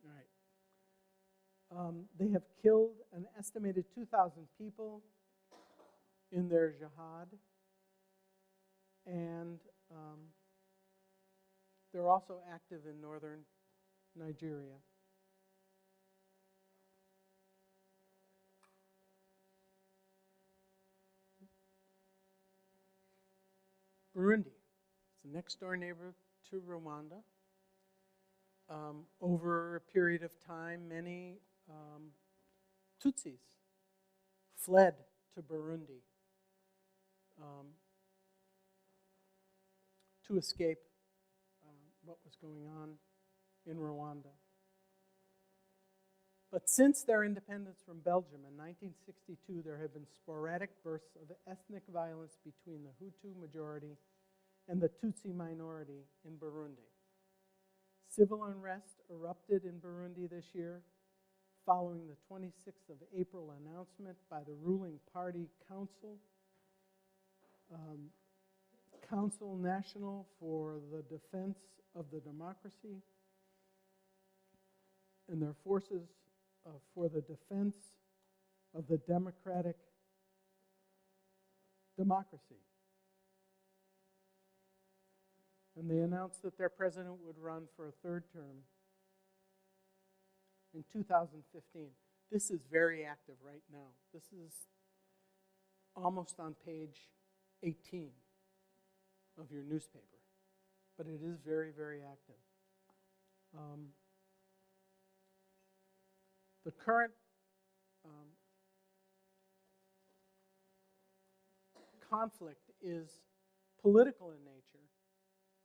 All right. They have killed an estimated 2,000 people in their jihad, and they're also active in northern Nigeria. Burundi, it's the next door neighbor to Rwanda. Over a period of time, many Tutsis fled to Burundi to escape what was going on in Rwanda. But since their independence from Belgium in 1962, there have been sporadic bursts of ethnic violence between the Hutu majority and the Tutsi minority in Burundi. Civil unrest erupted in Burundi this year following the 26th of April announcement by the ruling party Council National for the Defense of the Democracy and their forces for the defense of the democratic democracy. And they announced that their president would run for a third term in 2015. This is very active right now. This is almost on page 18 of your newspaper, but it is very, very active. The current conflict is political in nature,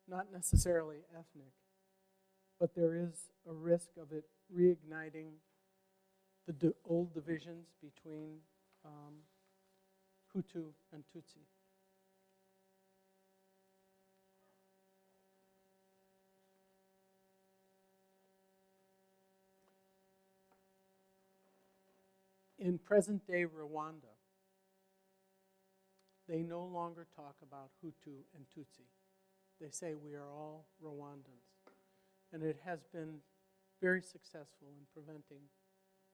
not necessarily ethnic, but there is a risk of it reigniting the old divisions between Hutu and Tutsi. In present-day Rwanda, they no longer talk about Hutu and Tutsi. They say we are all Rwandans. And it has been very successful in preventing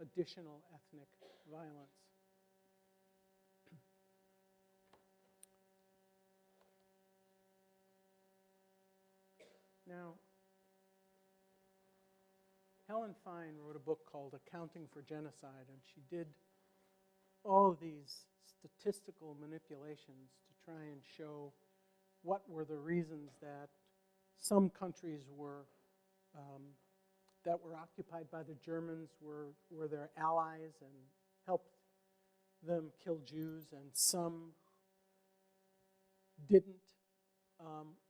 additional ethnic violence. Now, Helen Fine wrote a book called Accounting for Genocide, and she did all of these statistical manipulations to try and show what were the reasons that some countries were that were occupied by the Germans were their allies and helped them kill Jews, and some didn't,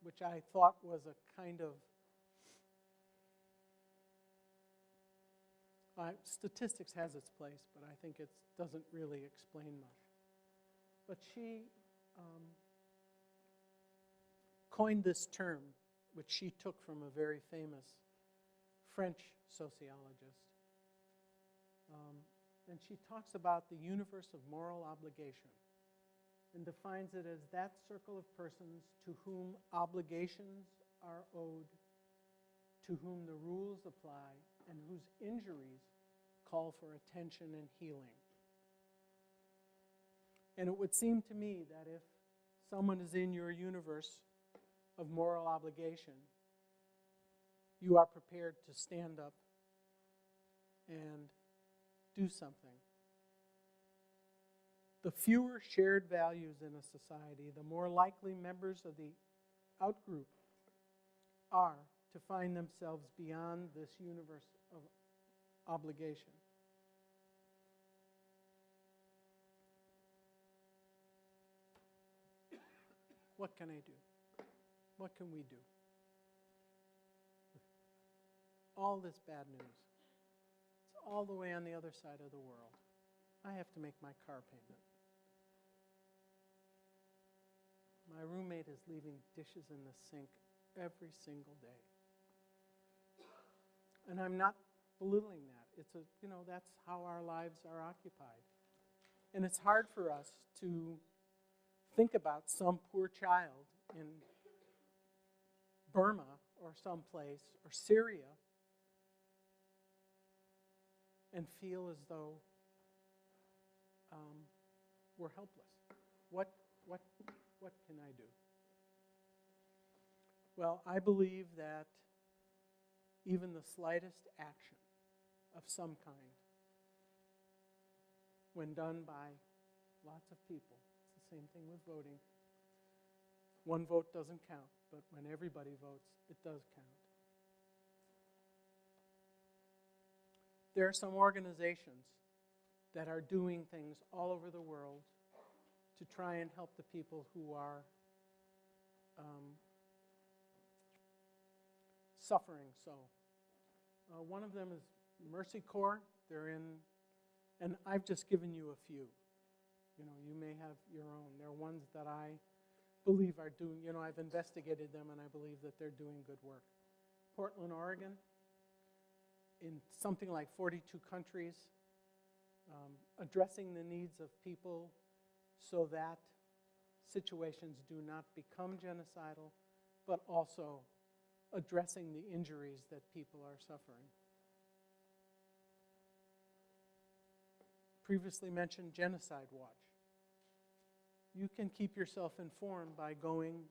which I thought was a kind of statistics has its place, but I think it doesn't really explain much. But she coined this term, which she took from a very famous French sociologist. And she talks about the universe of moral obligation and defines it as that circle of persons to whom obligations are owed, to whom the rules apply, and whose injuries call for attention and healing. And it would seem to me that if someone is in your universe of moral obligation, you are prepared to stand up and do something. The fewer shared values in a society, the more likely members of the outgroup are to find themselves beyond this universe of obligation. What can I do? What can we do? All this bad news. It's all the way on the other side of the world. I have to make my car payment. My roommate is leaving dishes in the sink every single day. And I'm not belittling that. It's that's how our lives are occupied. And it's hard for us to think about some poor child in Burma or someplace, or Syria, and feel as though we're helpless. What can I do? Well, I believe that even the slightest action of some kind, when done by lots of people, it's the same thing with voting. One vote doesn't count, but when everybody votes, it does count. There are some organizations that are doing things all over the world to try and help the people who are suffering so. One of them is Mercy Corps. They're in, and I've just given you a few. You may have your own. They're ones that I believe are doing, I've investigated them and I believe that they're doing good work. Portland, Oregon, in something like 42 countries, addressing the needs of people so that situations do not become genocidal, but also addressing the injuries that people are suffering. Previously mentioned Genocide Watch. You can keep yourself informed by going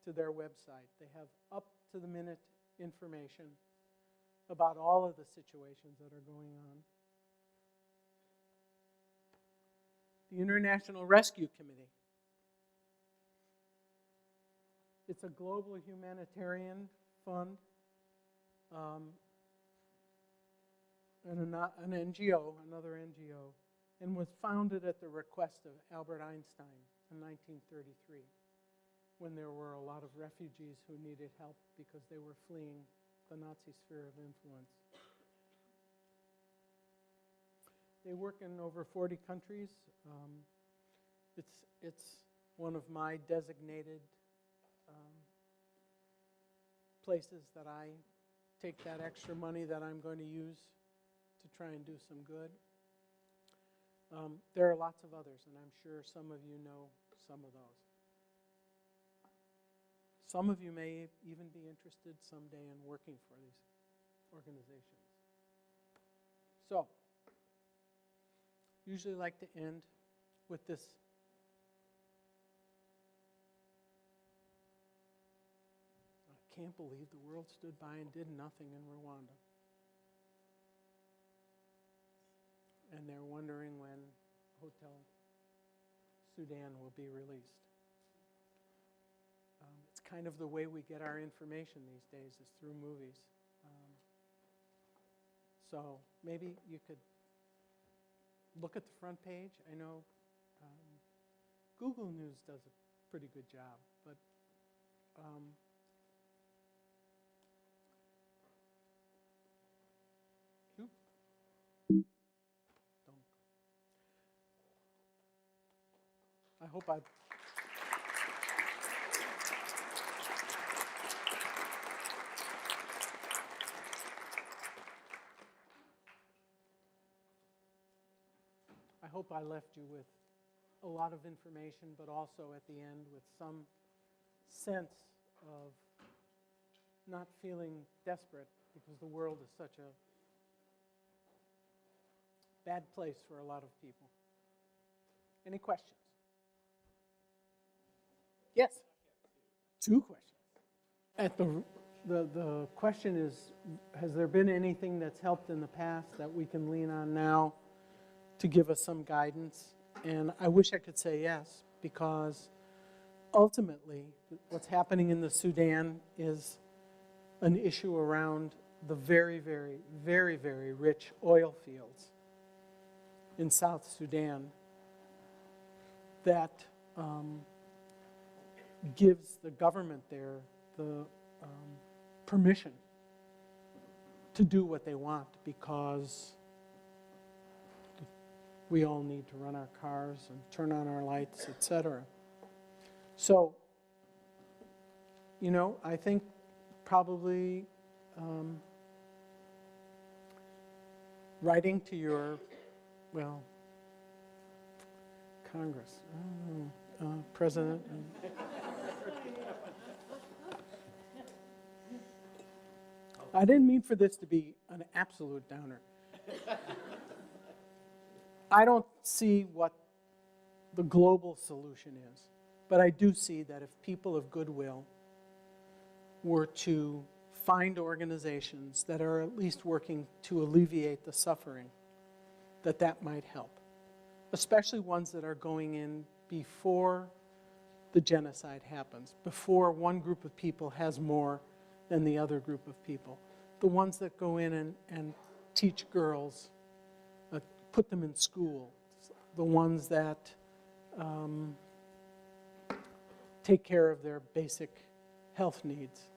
to their website. They have up-to-the-minute information about all of the situations that are going on. The International Rescue Committee. It's a global humanitarian fund, and an NGO, another NGO, and was founded at the request of Albert Einstein in 1933, when there were a lot of refugees who needed help because they were fleeing the Nazi sphere of influence. They work in over 40 countries. It's one of my designated places that I take that extra money that I'm going to use to try and do some good. There are lots of others, and I'm sure some of you know some of those. Some of you may even be interested someday in working for these organizations. So, usually like to end with this. I can't believe the world stood by and did nothing in Rwanda. And they're wondering when Hotel Sudan will be released. It's kind of the way we get our information these days is through movies. So maybe you could look at the front page. I know Google News does a pretty good job, but I hope I left you with a lot of information, but also at the end with some sense of not feeling desperate because the world is such a bad place for a lot of people. Any questions? Yes? Two questions. At the question is, has there been anything that's helped in the past that we can lean on now to give us some guidance? And I wish I could say yes, because ultimately what's happening in the Sudan is an issue around the very, very, very, very rich oil fields in South Sudan that gives the government there the permission to do what they want, because we all need to run our cars and turn on our lights, etc. So, you know, I think probably writing to your, well, Congress, President. I didn't mean for this to be an absolute downer. I don't see what the global solution is, but I do see that if people of goodwill were to find organizations that are at least working to alleviate the suffering, that might help, especially ones that are going in before the genocide happens, before one group of people has more than the other group of people. The ones that go in and teach girls, put them in school, the ones that take care of their basic health needs.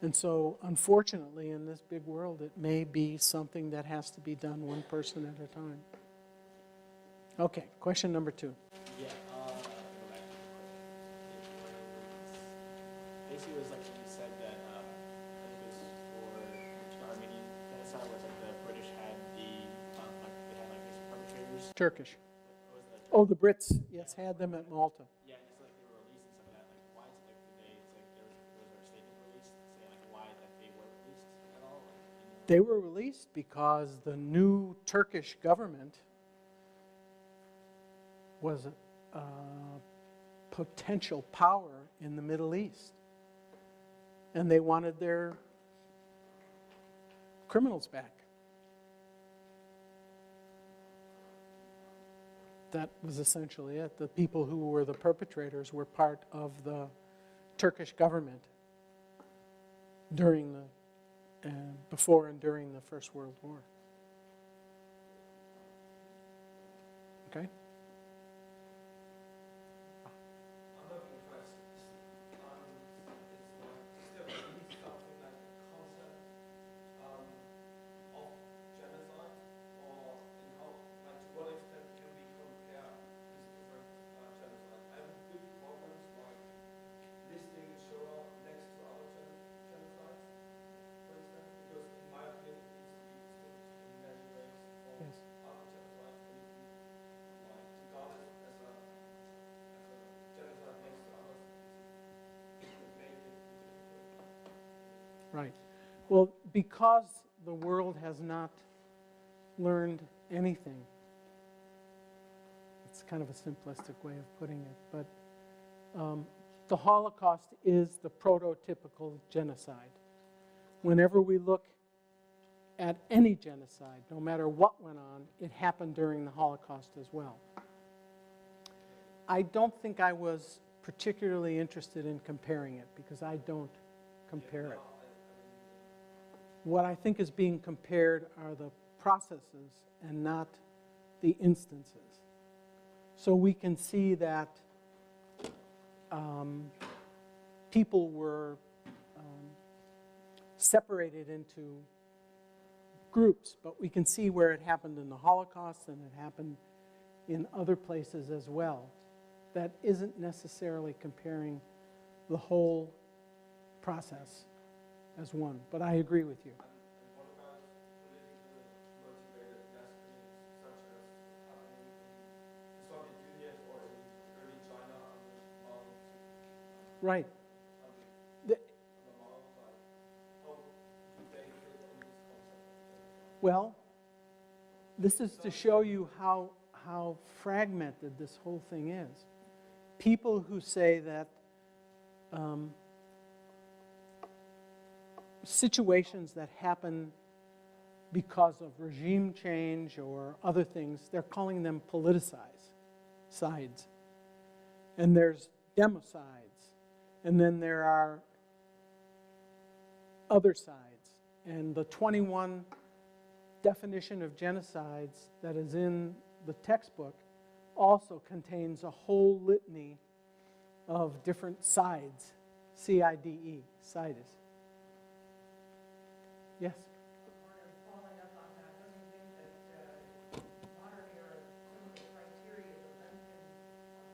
And so, unfortunately, in this big world, it may be something that has to be done one person at a time. Okay, question number 2. Yeah, basically it was like you said that I think it was for the Armenian genocide, where it's like the British had they had these perpetrators. Turkish. What was it, like, Oh, the Brits, yes, had them at Malta. yeah, it's like they were released and some of that. Like, why is it like today? It's like there was a statement released saying like why that they were released at all. They were released because the new Turkish government was a potential power in the Middle East. And they wanted their criminals back. That was essentially it. The people who were the perpetrators were part of the Turkish government during before and during the First World War. Okay? I'm not impressed. It's still something like the concept of genocide or Right. Well, because the world has not learned anything, it's kind of a simplistic way of putting it, but the Holocaust is the prototypical genocide. Whenever we look at any genocide, no matter what went on, it happened during the Holocaust as well. I don't think I was particularly interested in comparing it because I don't compare it. What I think is being compared are the processes and not the instances. So we can see that people were separated into groups, but we can see where it happened in the Holocaust and it happened in other places as well. That isn't necessarily comparing the whole process as one, but I agree with you. And what about politically motivated massacres such as happening in the Soviet Union or in early China under Mao? Right. How do they fit in this concept of genocide? Well, this is to show you how fragmented this whole thing is. People who say that situations that happen because of regime change or other things, they're calling them sides. And there's democides. And then there are other sides. And the 21 definition of genocides that is in the textbook also contains a whole litany of different sides, C-I-D-E, sides. Yes? Following up on that, don't you think that modern era, some of the criteria that then can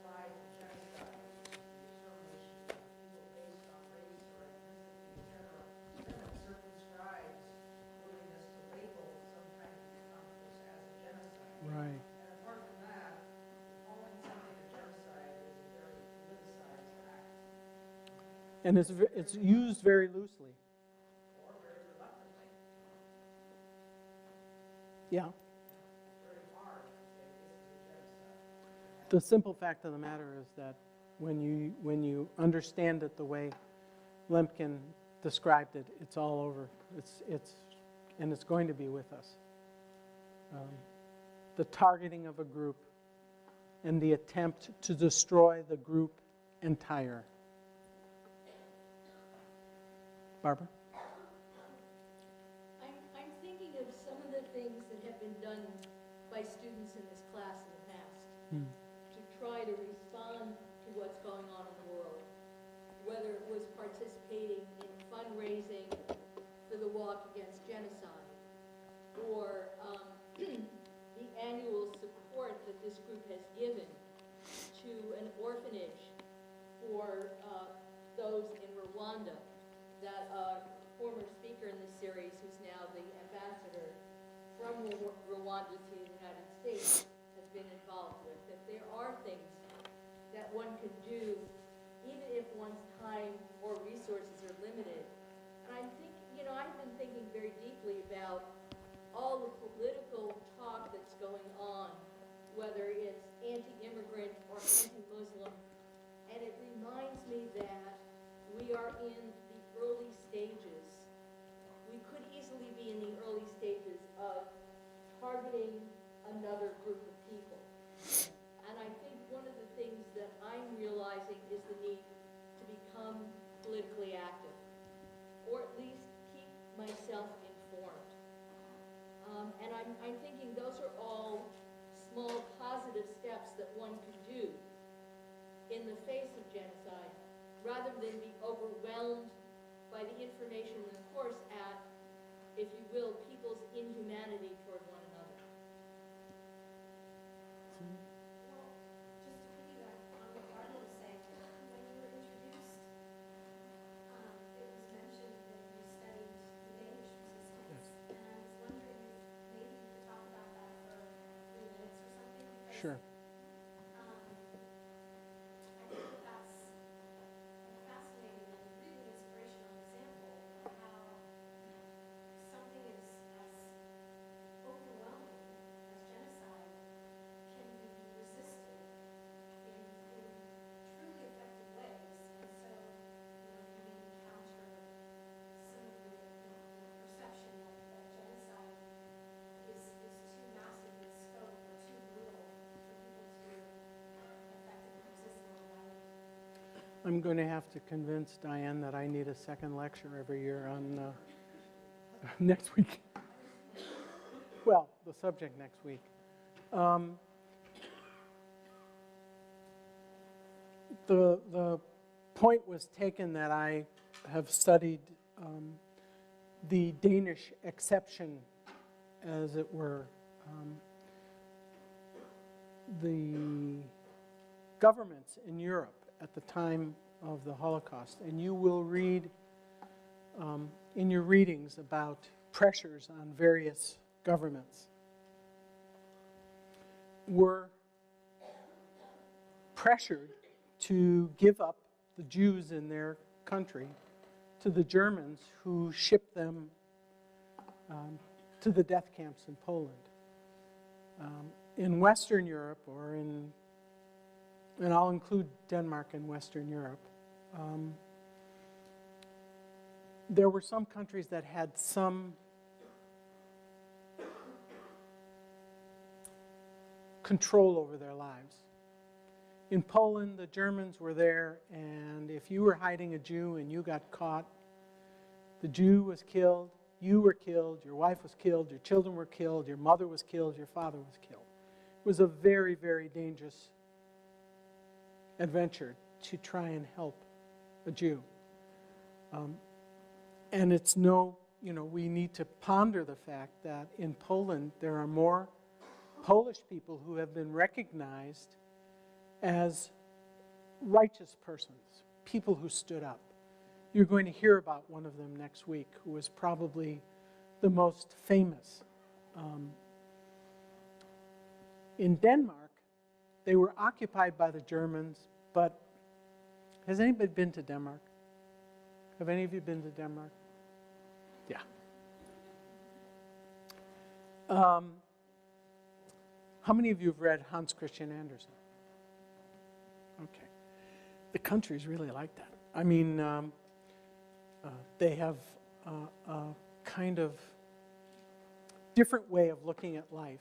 apply to genocide, the extermination of people based on race or ethnicity, etc., then it circumscribes willingness to label some kind of conflicts as a genocide. Right. And apart from that, calling something a genocide is a very politicized act, And it's used very loosely. or very reluctantly. Yeah. It's very hard to say this is a genocide. The simple fact of the matter is that when you understand it the way Lemkin described it, it's all over. And it's going to be with us. The targeting of a group and the attempt to destroy the group entire. Barbara? I'm thinking of some of the things that have been done by students in this class in the past to try to respond to what's going on in the world, whether it was participating in fundraising for the Walk Against Genocide, or the annual support that this group has given to an orphanage for those in Rwanda that a former speaker in this series, who's now the ambassador from Rwanda to the United States, has been involved with. That there are things that one can do, even if one's time or resources are limited. And I think, I've been thinking very deeply about all the political talk that's going on, whether it's anti-immigrant or anti-Muslim, and it reminds me that we are in the early stages. We could easily be in the early stages of targeting another group of people. And I think one of the things that I'm realizing is the need to become politically active, or at least keep myself informed. And I'm thinking those are all small positive steps that one can do in the face of genocide, rather than be overwhelmed by the information and, of course, at, if you will, people's inhumanity toward one another. Well, just to piggyback on what Barbara was saying, when you were introduced, it was mentioned that you studied the Danish resistance. Yes. And I was wondering if maybe you could talk about that for 3 minutes or something. Because, Sure. I think that's a fascinating and really inspirational example of how I'm going to have to convince Diane that I need a second lecture every year on next week. Well, the subject next week. The point was taken that I have studied the Danish exception, as it were. The governments in Europe at the time of the Holocaust, and you will read in your readings about pressures on various governments, were pressured to give up the Jews in their country to the Germans, who shipped them to the death camps in Poland. In Western Europe, and I'll include Denmark in Western Europe, there were some countries that had some control over their lives. In Poland, the Germans were there, and if you were hiding a Jew and you got caught, the Jew was killed, you were killed, your wife was killed, your children were killed, your mother was killed, your father was killed. It was a very, very dangerous adventure to try and help a Jew. And it's we need to ponder the fact that in Poland there are more Polish people who have been recognized as righteous persons, people who stood up. You're going to hear about one of them next week, who was probably the most famous. In Denmark, they were occupied by the Germans, but has anybody been to Denmark? Have any of you been to Denmark? Yeah. How many of you have read Hans Christian Andersen? Okay. The country's really like that. I mean, they have a kind of different way of looking at life.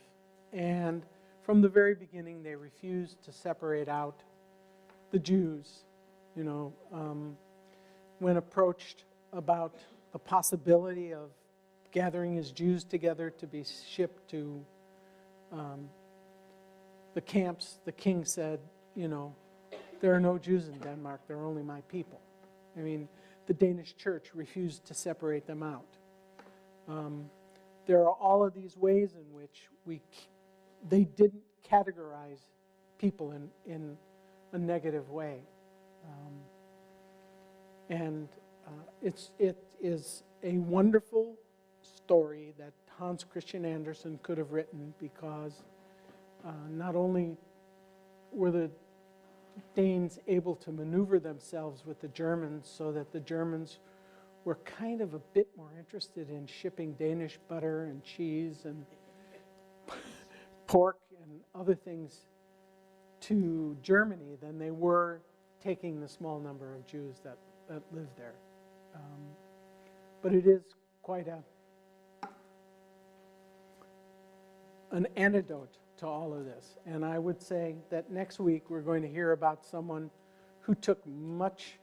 And from the very beginning, they refused to separate out the Jews. When approached about the possibility of gathering his Jews together to be shipped to the camps, the king said, there are no Jews in Denmark, they're only my people. I mean, the Danish church refused to separate them out. There are all of these ways in which they didn't categorize people in a negative way. It is a wonderful story that Hans Christian Andersen could have written, because not only were the Danes able to maneuver themselves with the Germans so that the Germans were kind of a bit more interested in shipping Danish butter and cheese and pork and other things to Germany than they were taking the small number of Jews that lived there. But it is quite an antidote to all of this. And I would say that next week we're going to hear about someone who took much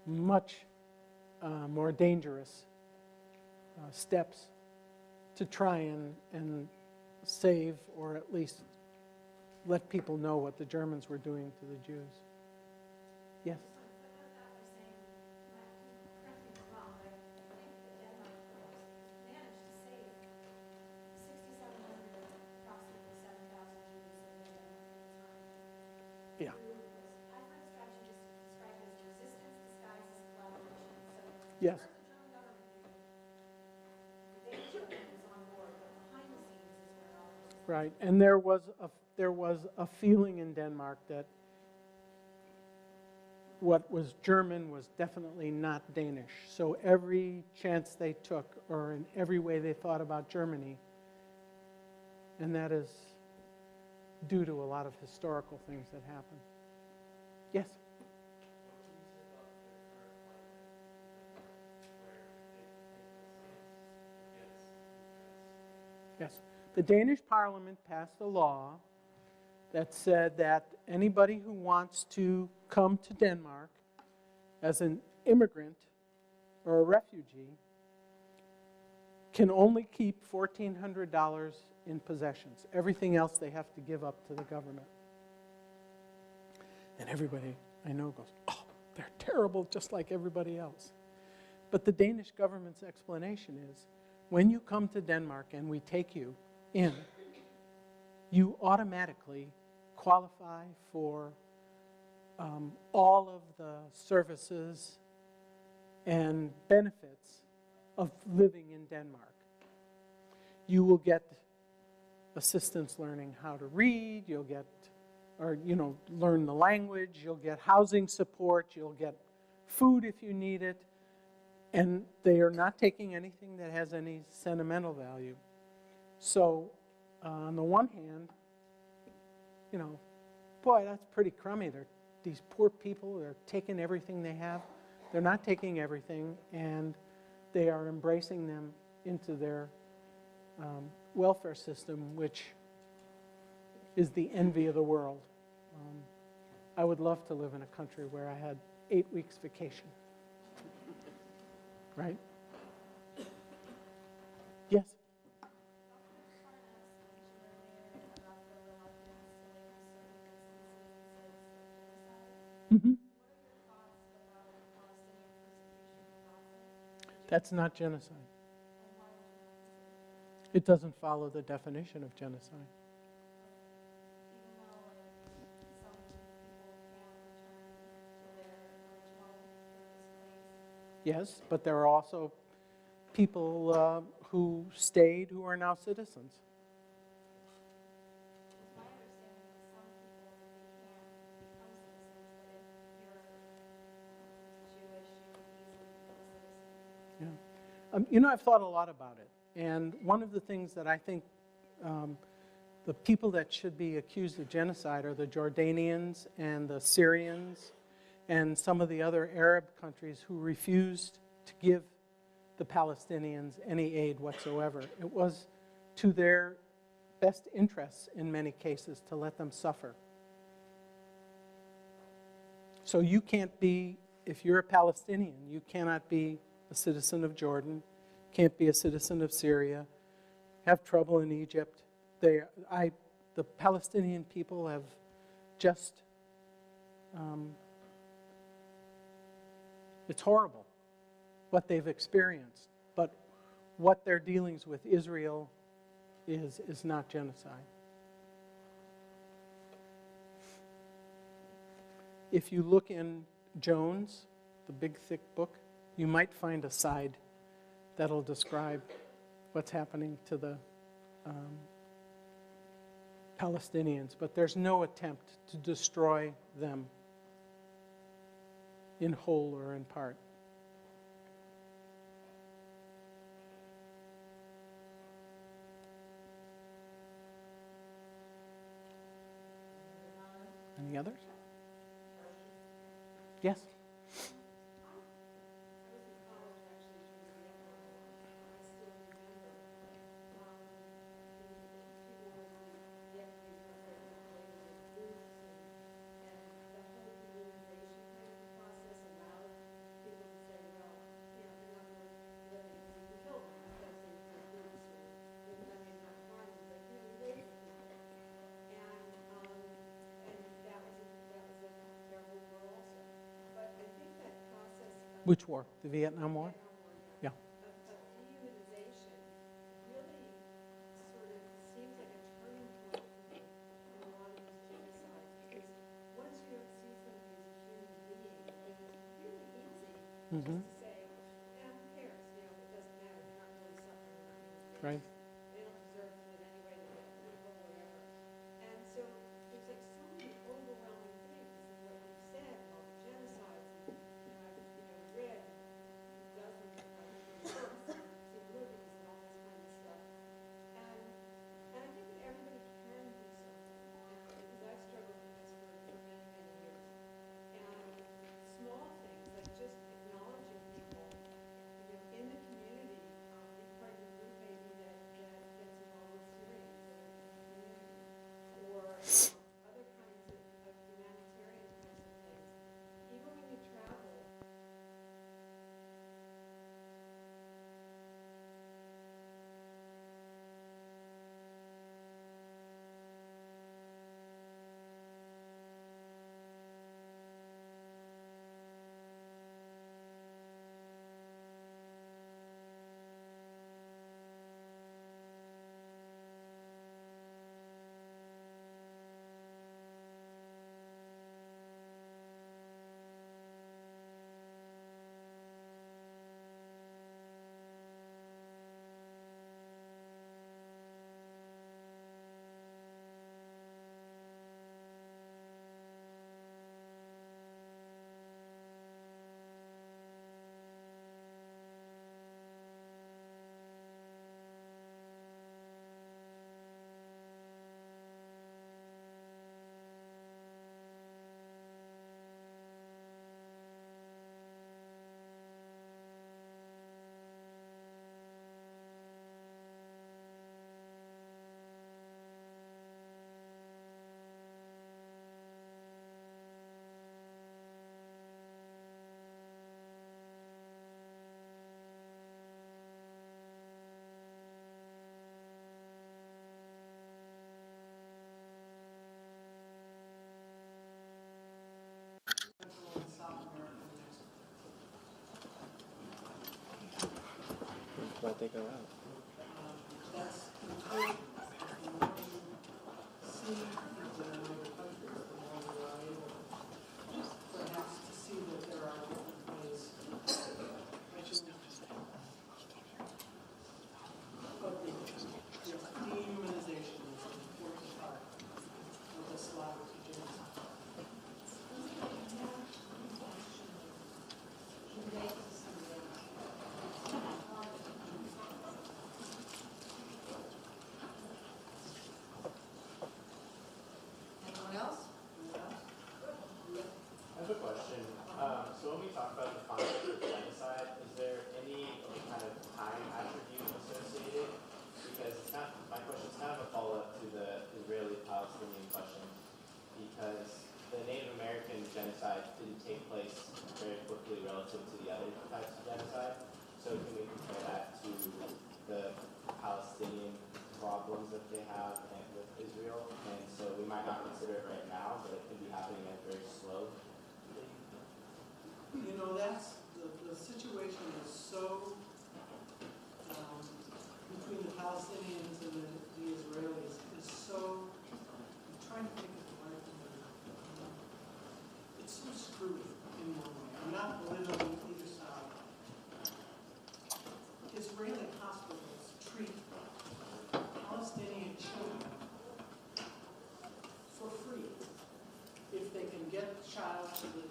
more dangerous steps to try and save, or at least let people know what the Germans were doing to the Jews. Yes? Yeah. Yes. Right, and there was a feeling in Denmark that what was German was definitely not Danish. So every chance they took, or in every way they thought about Germany, and that is due to a lot of historical things that happened. Yes? Yes. The Danish Parliament passed a law that said that anybody who wants to come to Denmark as an immigrant or a refugee can only keep $1,400 in possessions. Everything else they have to give up to the government. And everybody I know goes, oh, they're terrible just like everybody else. But the Danish government's explanation is, when you come to Denmark and we take you in, you automatically qualify for all of the services and benefits of living in Denmark. You will get assistance learning how to read, you'll get, or learn the language, you'll get housing support, you'll get food if you need it, and they are not taking anything that has any sentimental value. So on the one hand, boy, that's pretty crummy. These poor people, they're taking everything they have. They're not taking everything, and they are embracing them into their welfare system, which is the envy of the world. I would love to live in a country where I had 8 weeks vacation. Right? Yes? Mm-hmm. That's not genocide. It doesn't follow the definition of genocide. Yes, but there are also people who stayed who are now citizens. My understanding is some people, they can't become citizens, but if you're Jewish, you can easily become a citizen. Yeah. I've thought a lot about it. And one of the things that I think the people that should be accused of genocide are the Jordanians and the Syrians and some of the other Arab countries who refused to give the Palestinians any aid whatsoever. It was to their best interests in many cases to let them suffer. So you can't be, if you're a Palestinian, you cannot be a citizen of Jordan, can't be a citizen of Syria, have trouble in Egypt. The Palestinian people have just, it's horrible what they've experienced, but what their dealings with Israel is not genocide. If you look in Jones, the big thick book, you might find a side that'll describe what's happening to the Palestinians, but there's no attempt to destroy them in whole or in part. Any others? Yes? Which war? The Vietnam War? Yeah. Dehumanization really sort of seems like a turning point in a lot of these genocides, because once you don't see some of these human beings, then it's really easy just to say, who cares? It doesn't matter. They're not really suffering. They're not human beings. Right. They don't deserve to live anyway. They get people, whatever. And so there's like so many overwhelming things, and what you said about the genocides, and I've read dozens of books and seen movies and all this kind of stuff. And I think that everybody can do something, because I've struggled with this for many, many years. And small things, like just acknowledging people, in the community, be part of a group maybe that that they go out. That's encouraging. The more you see people in other countries, the more you are able perhaps to see that there are different ways. But the dehumanization is an important part of the slaughter to genocide. Anyone else? I have a question. So when we talk about the concept of genocide, is there any kind of time attribute associated? Because it's kind of, my question is kind of a follow-up to the Israeli-Palestinian question. Because the Native American genocide didn't take place very quickly relative to the other types of genocide. So can we compare that to the Palestinian problems that they have with Israel? And so we might not consider it right now, but it can be happening at a very slow. You know, that's the situation is so between the Palestinians and the Israelis is so. I'm trying to think of the right word. It's so screwy in one way. I'm not belittling either side. Israeli hospitals treat Palestinian children for free if they can get the child to the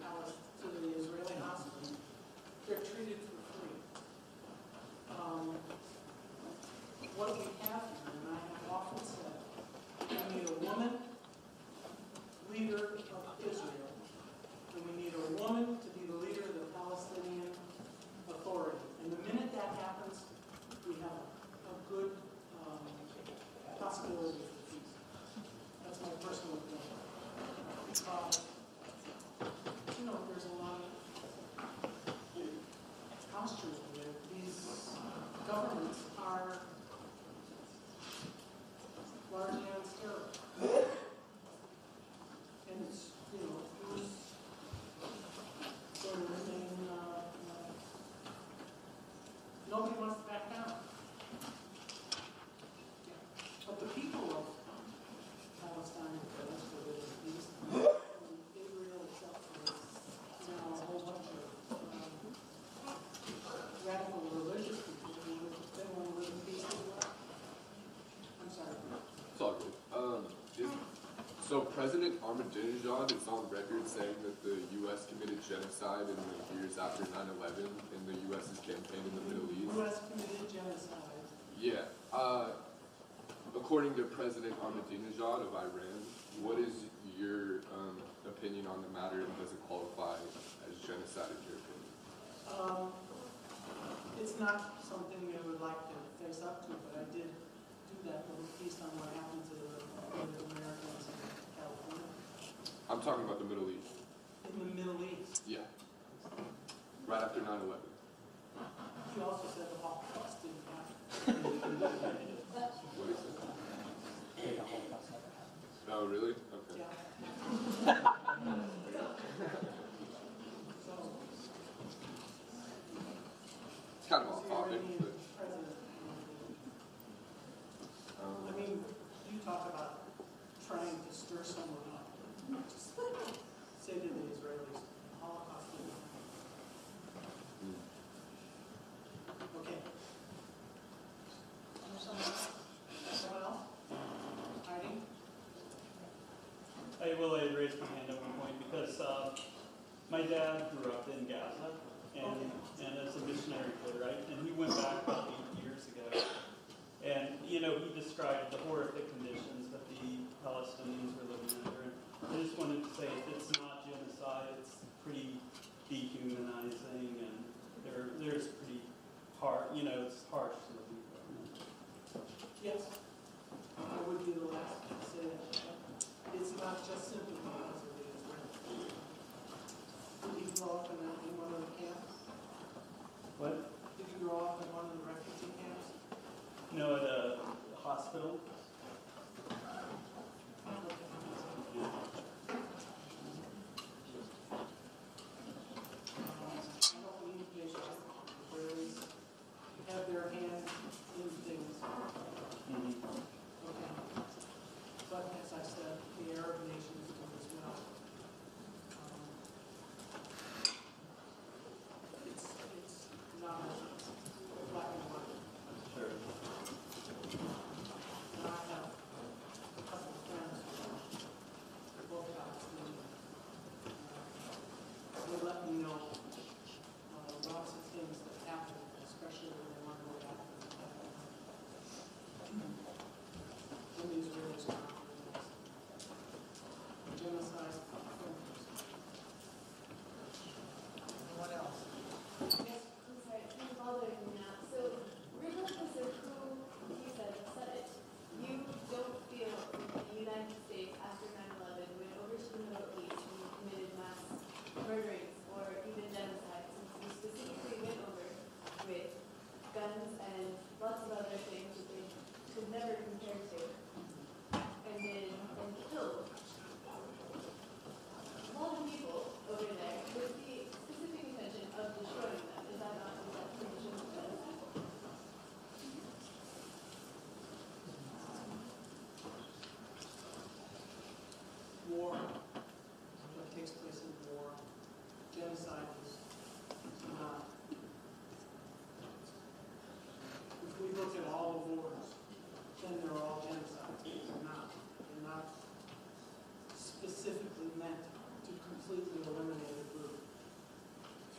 Israeli hospital. They're treated for free. What we have here, and I have often said, we need a woman leader of Israel, and we need a woman to be the leader of the Palestinian Authority. And the minute that happens, we have a good possibility for peace. That's my personal opinion. You know, there's a lot of postures where these governments are largely on steroids. And it's, you know, who's going to remain, nobody wants to back down. But the people of Palestine, that's what it is, Israel itself is now a whole bunch of radical religious people who they want to live in peace as well. I'm sorry. It's all good. So President Ahmadinejad is on record saying that the U.S. committed genocide in the years after 9/11 in the U.S.'s campaign in the Middle East. U.S. committed genocide. Yeah. According to President Ahmadinejad of Iran, what is your opinion on the matter, and does it qualify as genocide in your opinion? It's not something I would like to face up to, but I did do that little piece on what happened to the Native Americans in California. I'm talking about the Middle East. In the Middle East. Yeah. Right after 9/11. He also said the Holocaust didn't happen. What is it? Oh, really? Okay. Yeah. It's kind of off topic, but I mean, you talk about trying to stir someone up. Just say to the Israelis, Holocaust didn't happen. Okay. Someone else? Heidi? I raised my hand at one point because my dad grew up in Gaza and as a missionary kid, right? And he went back about 8 years ago. And, you know, he described the horrific conditions that the Palestinians were living under. And I just wanted to say it's not genocide, it's pretty dehumanizing, and there's pretty hard, you know, it's harsh to the people. Yes. I would be the last to say that. It's not just simply because of the Israelis. Did you grow up in one of the camps? What? Did you grow up in one of the refugee camps? No, at a hospital. said, the Arab nations do as well. It's not black and white. Sure. And I have a couple of friends who both Palestinian. They let me know lots of things that happen, especially when they want to go back to the in the Israeli conflicts. Genocide. What else? Yes, I'm sorry, it's kind of bothering me now. So, regardless of who you said it, you don't feel that the United States after 9/11 went over to the Middle East and committed mass murderings or even genocide, since you specifically went over with guns and lots of other things that they could never compare to, and killed a lot of people over there with the specific intention of destroying them. Is that not the definition of genocide? War, what takes place in war, genocide is not. If we look at all the wars, then they're all genocides. They're not. They're not specifically meant to completely eliminate a group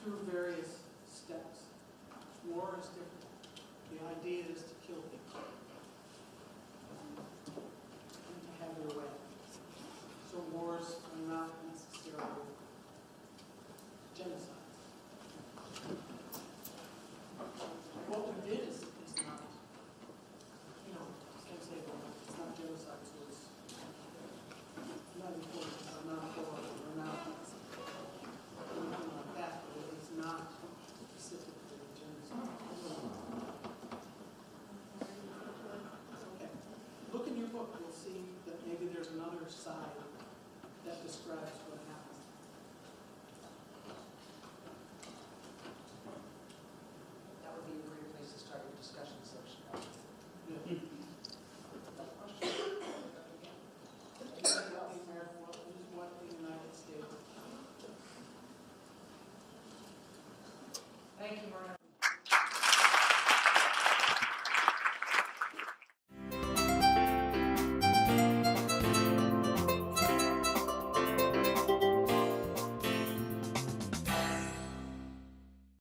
through various steps. War is different. The idea is to kill people and to have your way. So wars are not necessarily genocides. What we did is not, you know, I can't say that it's not genocide, so it's not important, or not horrible, or not anything like that, but it's not specifically genocide. Okay. Look in your book, you'll see that maybe there's another side that describes what happened.